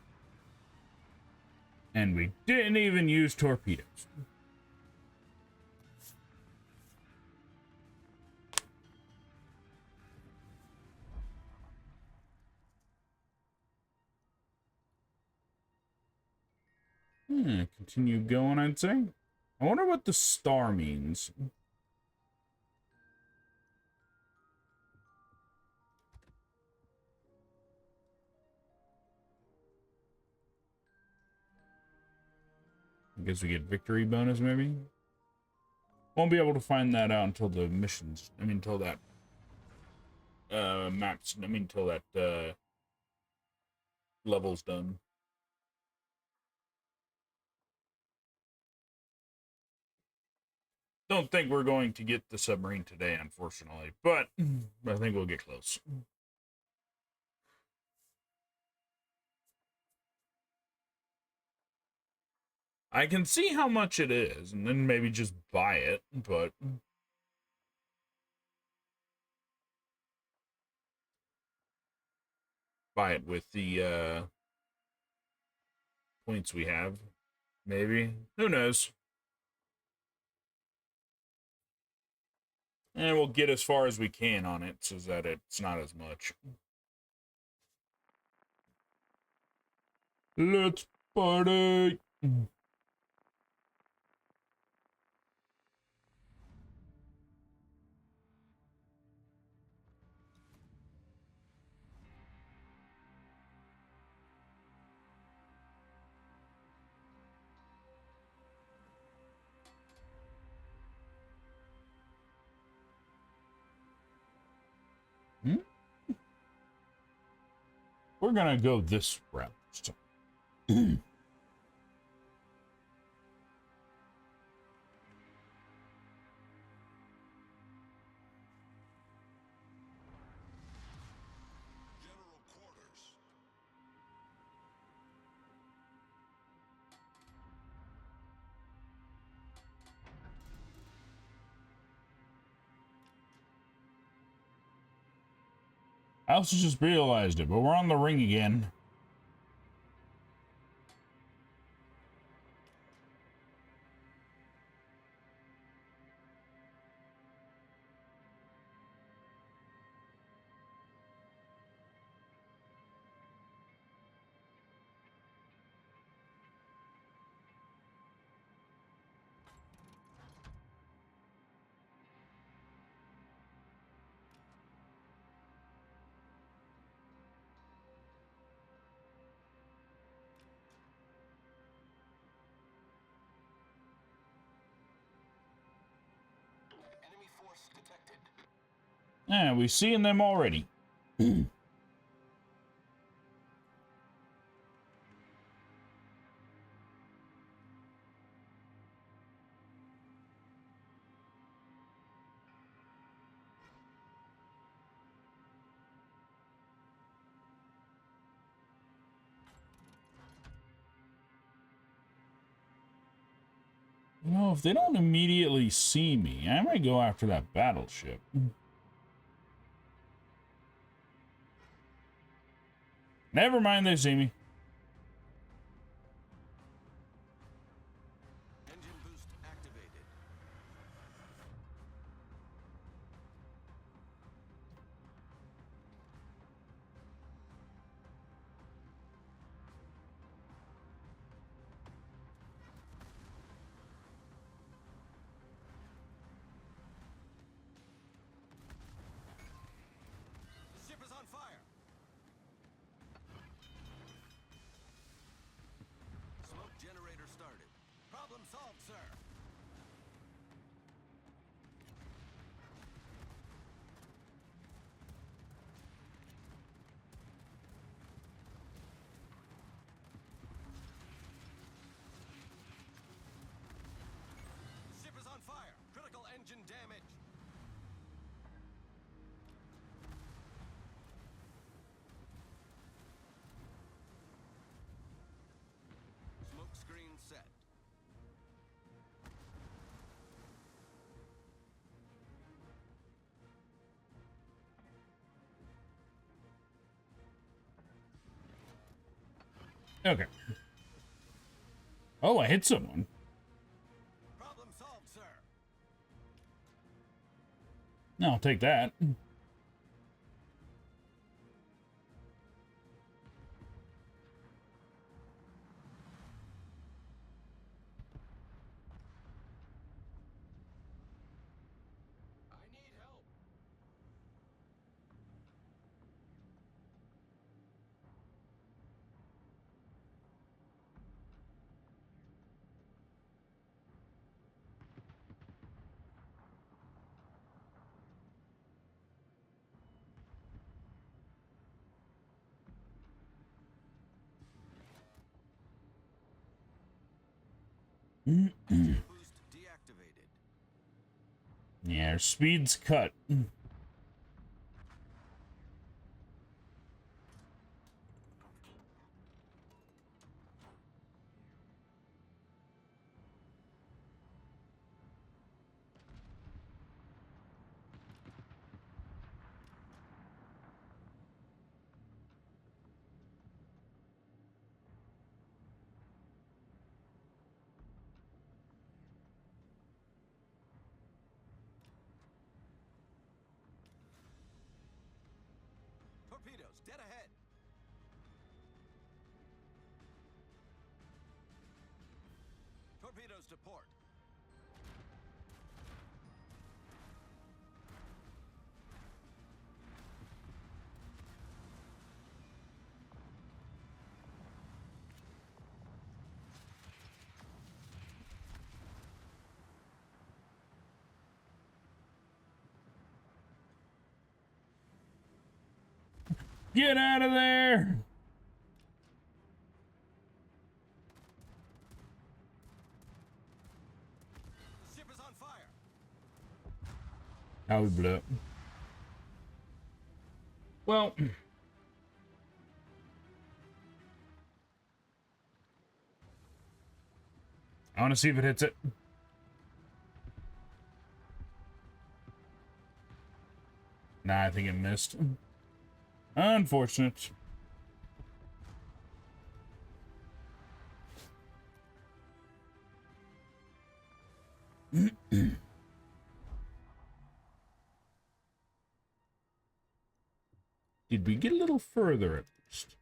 And we didn't even use torpedoes. Continue going, I'd say. I wonder what the star means. I guess we get victory bonus, maybe? Won't be able to find that out until the missions. I mean, until that maps. I mean, until that level's done. Don't think we're going to get the submarine today, unfortunately, but I think we'll get close. I can see how much it is, and then maybe just buy it, but buy it with the points we have. Maybe. Who knows? And we'll get as far as we can on it so that it's not as much. Let's party! we're gonna go this route. General quarters. I also just realized it, but we're on the ring again. Enemy force detected. Yeah, we've seen them already. You know, if they don't immediately see me, I might go after that battleship. Never mind, they see me. Engine boost activated. The ship is on fire. Smoke generator started. Problem solved, sir. Ship is on fire. Critical engine damage. Smoke screen set. Okay. Oh, I hit someone. Problem solved, sir. No, I'll take that. I need help. Engine boost deactivated. Yeah, our speed's cut. Torpedoes dead ahead. Torpedoes to port. Get out of there! How we blew it. Well, I want to see if it hits it. Nah, I think it missed. Unfortunate. Did we get a little further at least?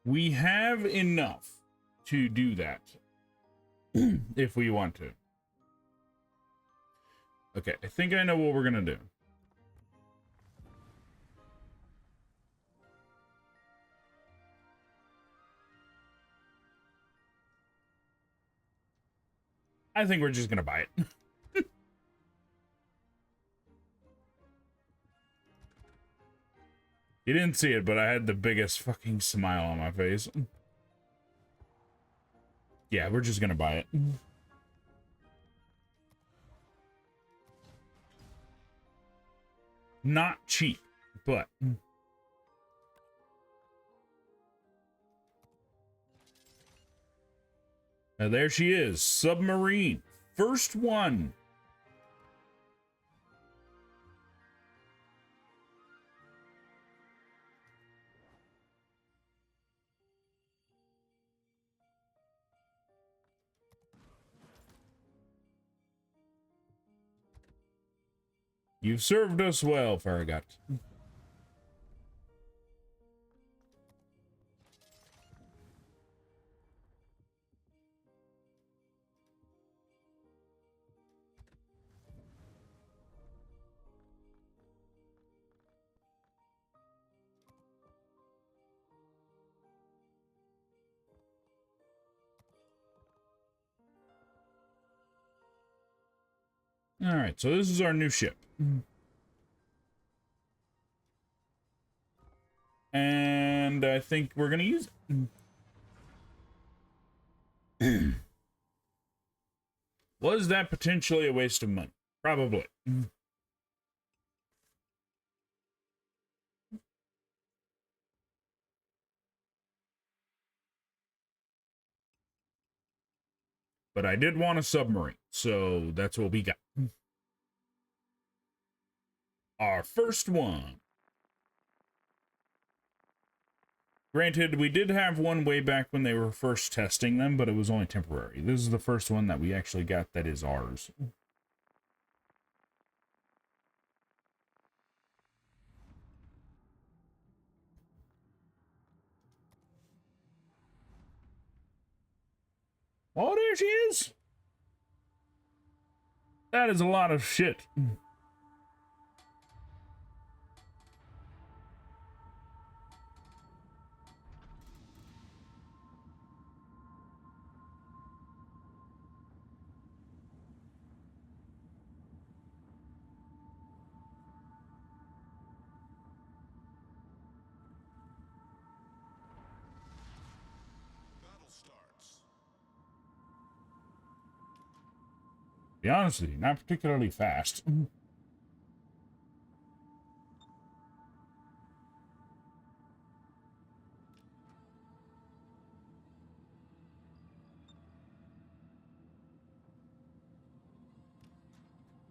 We have enough to do that if we want to. Okay, I think I know what we're gonna do. I think we're just gonna buy it. You didn't see it, but I had the biggest fucking smile on my face. Yeah, we're just gonna buy it. Not cheap, but... Now there she is, submarine. First one. You've served us well, Farragut. All right, so this is our new ship. And I think we're going to use it. Was that potentially a waste of money? Probably. But I did want a submarine, so that's what we got. Our first one. Granted, we did have one way back when they were first testing them, but it was only temporary. This is the first one that we actually got that is ours. Oh, there she is. That is a lot of shit. Battle starts. Be honest with you, not particularly fast.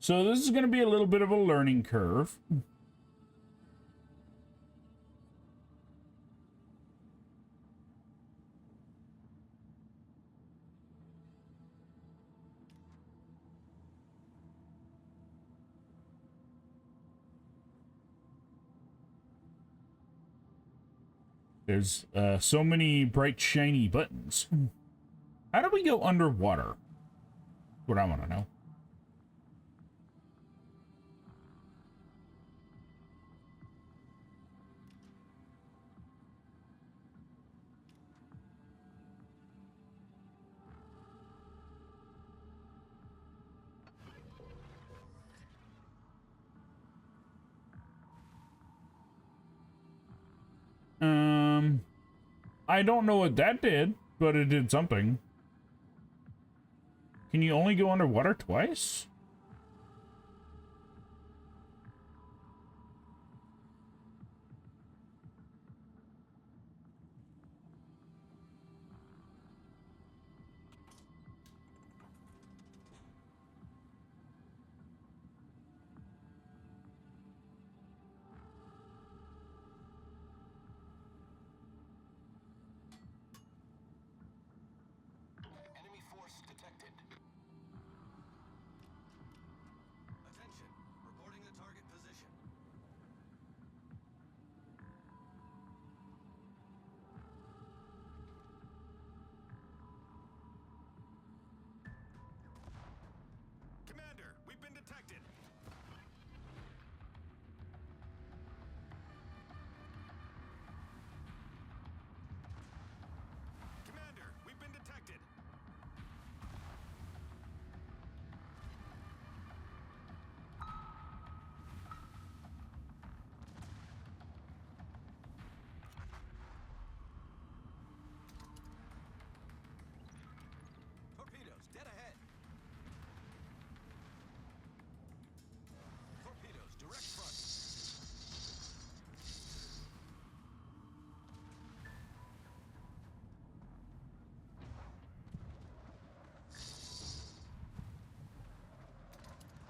So this is going to be a little bit of a learning curve. There's so many bright, shiny buttons. How do we go underwater? What I want to know. I don't know what that did, but it did something. Can you only go underwater twice? Enemy force detected. Attention. Reporting the target position. Commander, we've been detected. Commander, we've been detected. Torpedoes, dead ahead. Torpedoes, direct front.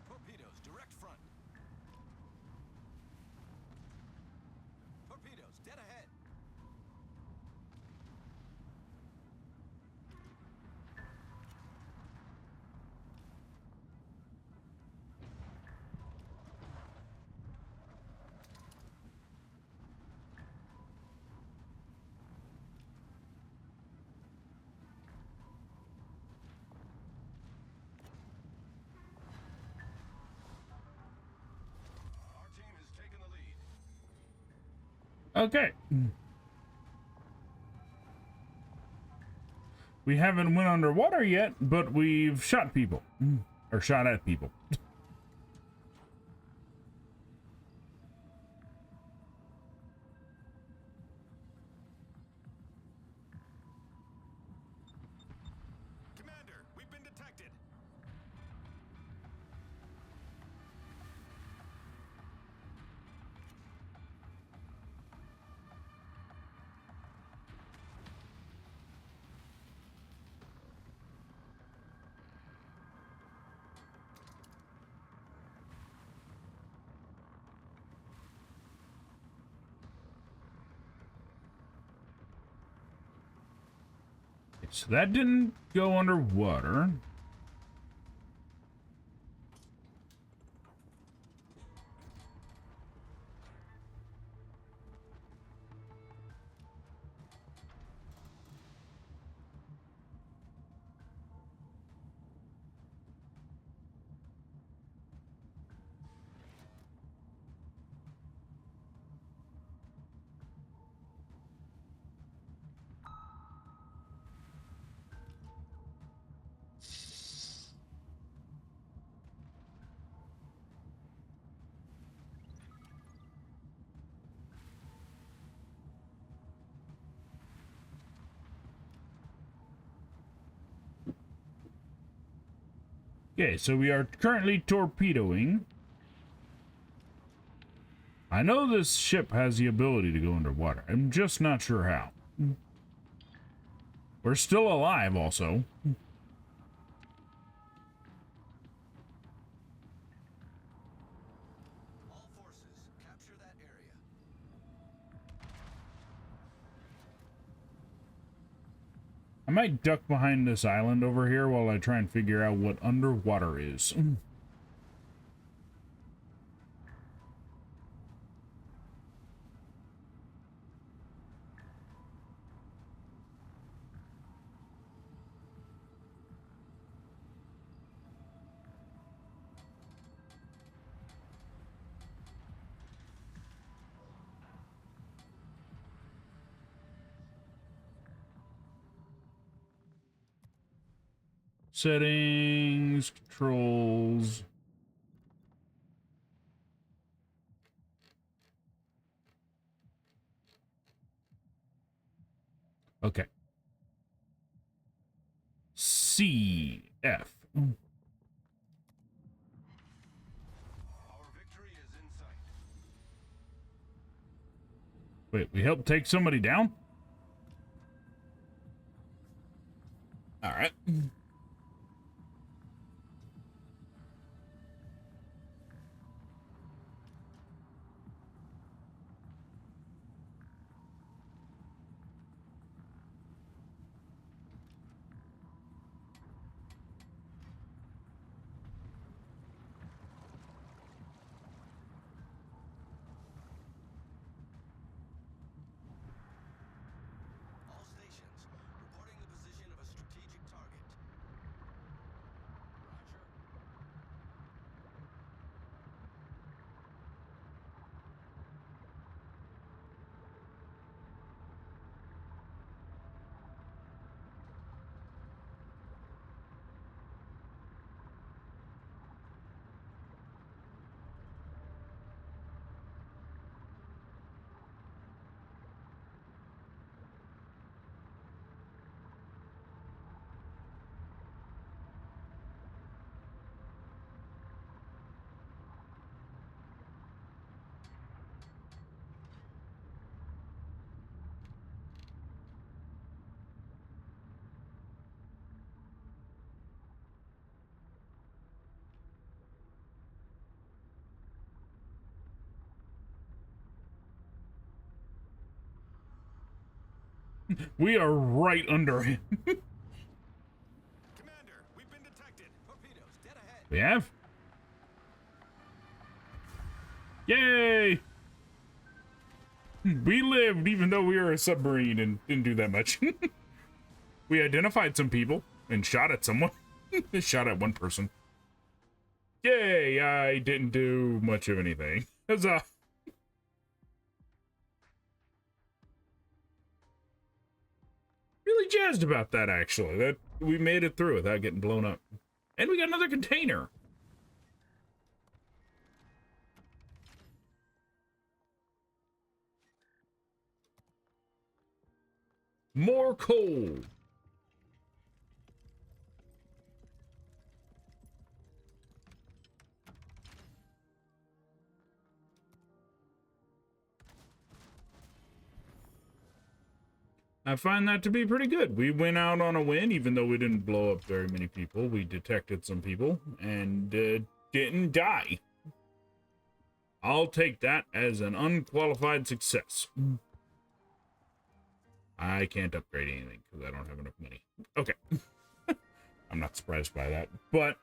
Torpedoes, direct front. Torpedoes, dead ahead. Our team has taken the lead. Okay. We haven't went underwater yet, but we've shot people. Or shot at people. Commander, we've been detected. So that didn't go underwater. Okay, so we are currently torpedoing. I know this ship has the ability to go underwater. I'm just not sure how. We're still alive also. All forces, capture that area. I might duck behind this island over here while I try and figure out what underwater is. Settings, controls. Okay. CF. Our victory is in sight. Wait, we helped take somebody down? All right. All stations, reporting the position of a strategic target. Roger. We are right under him. Commander, we've been detected. Torpedoes, dead ahead. We have? Yay! We lived even though we were a submarine and didn't do that much. We identified some people and shot at someone. Shot at one person. Yay! I didn't do much of anything. Huzzah! Really jazzed about that, actually. That we made it through without getting blown up. And we got another container. More coal. I find that to be pretty good. We went out on a win, even though we didn't blow up very many people. We detected some people and didn't die. I'll take that as an unqualified success. I can't upgrade anything because I don't have enough money. Okay. I'm not surprised by that. But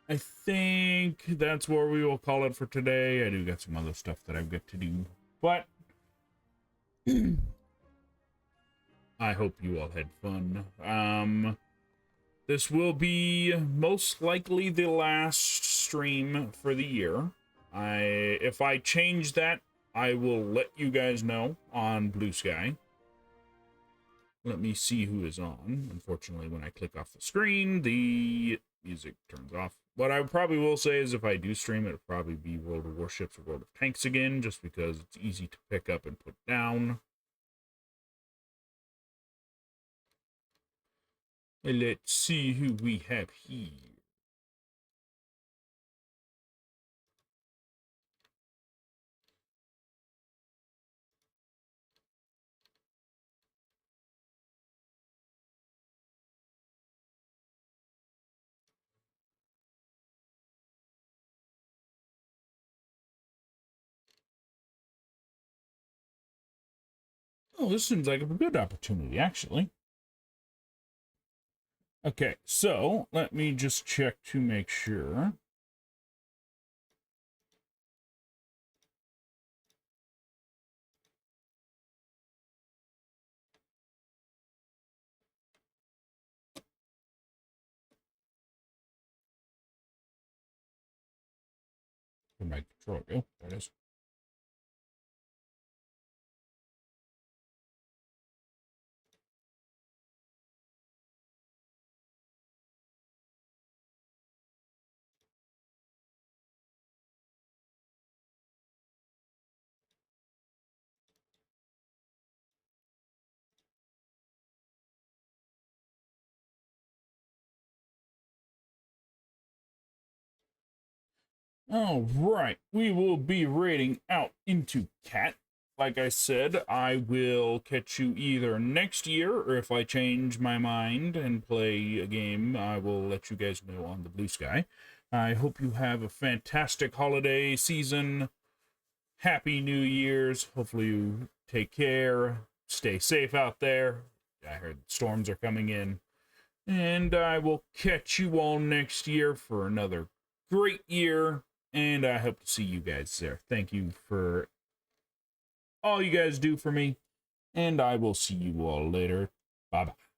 I think that's where we will call it for today. I do got some other stuff that I've got to do. But I hope you all had fun. This will be most likely the last stream for the year. If I change that, I will let you guys know on Blue Sky. Let me see who is on. Unfortunately, when I click off the screen, the music turns off. What I probably will say is if I do stream, it'll probably be World of Warships or World of Tanks again, just because it's easy to pick up and put down. Let's see who we have here. Oh, this seems like a good opportunity, actually. Okay, so let me just check to make sure. Where my controller go? There it is. All right, we will be raiding out into Cat. Like I said, I will catch you either next year, or if I change my mind and play a game, I will let you guys know on the Blue Sky. I hope you have a fantastic holiday season. Happy New Year's. Hopefully you take care. Stay safe out there. I heard storms are coming in. And I will catch you all next year for another great year. And I hope to see you guys there. Thank you for all you guys do for me. And I will see you all later. Bye-bye.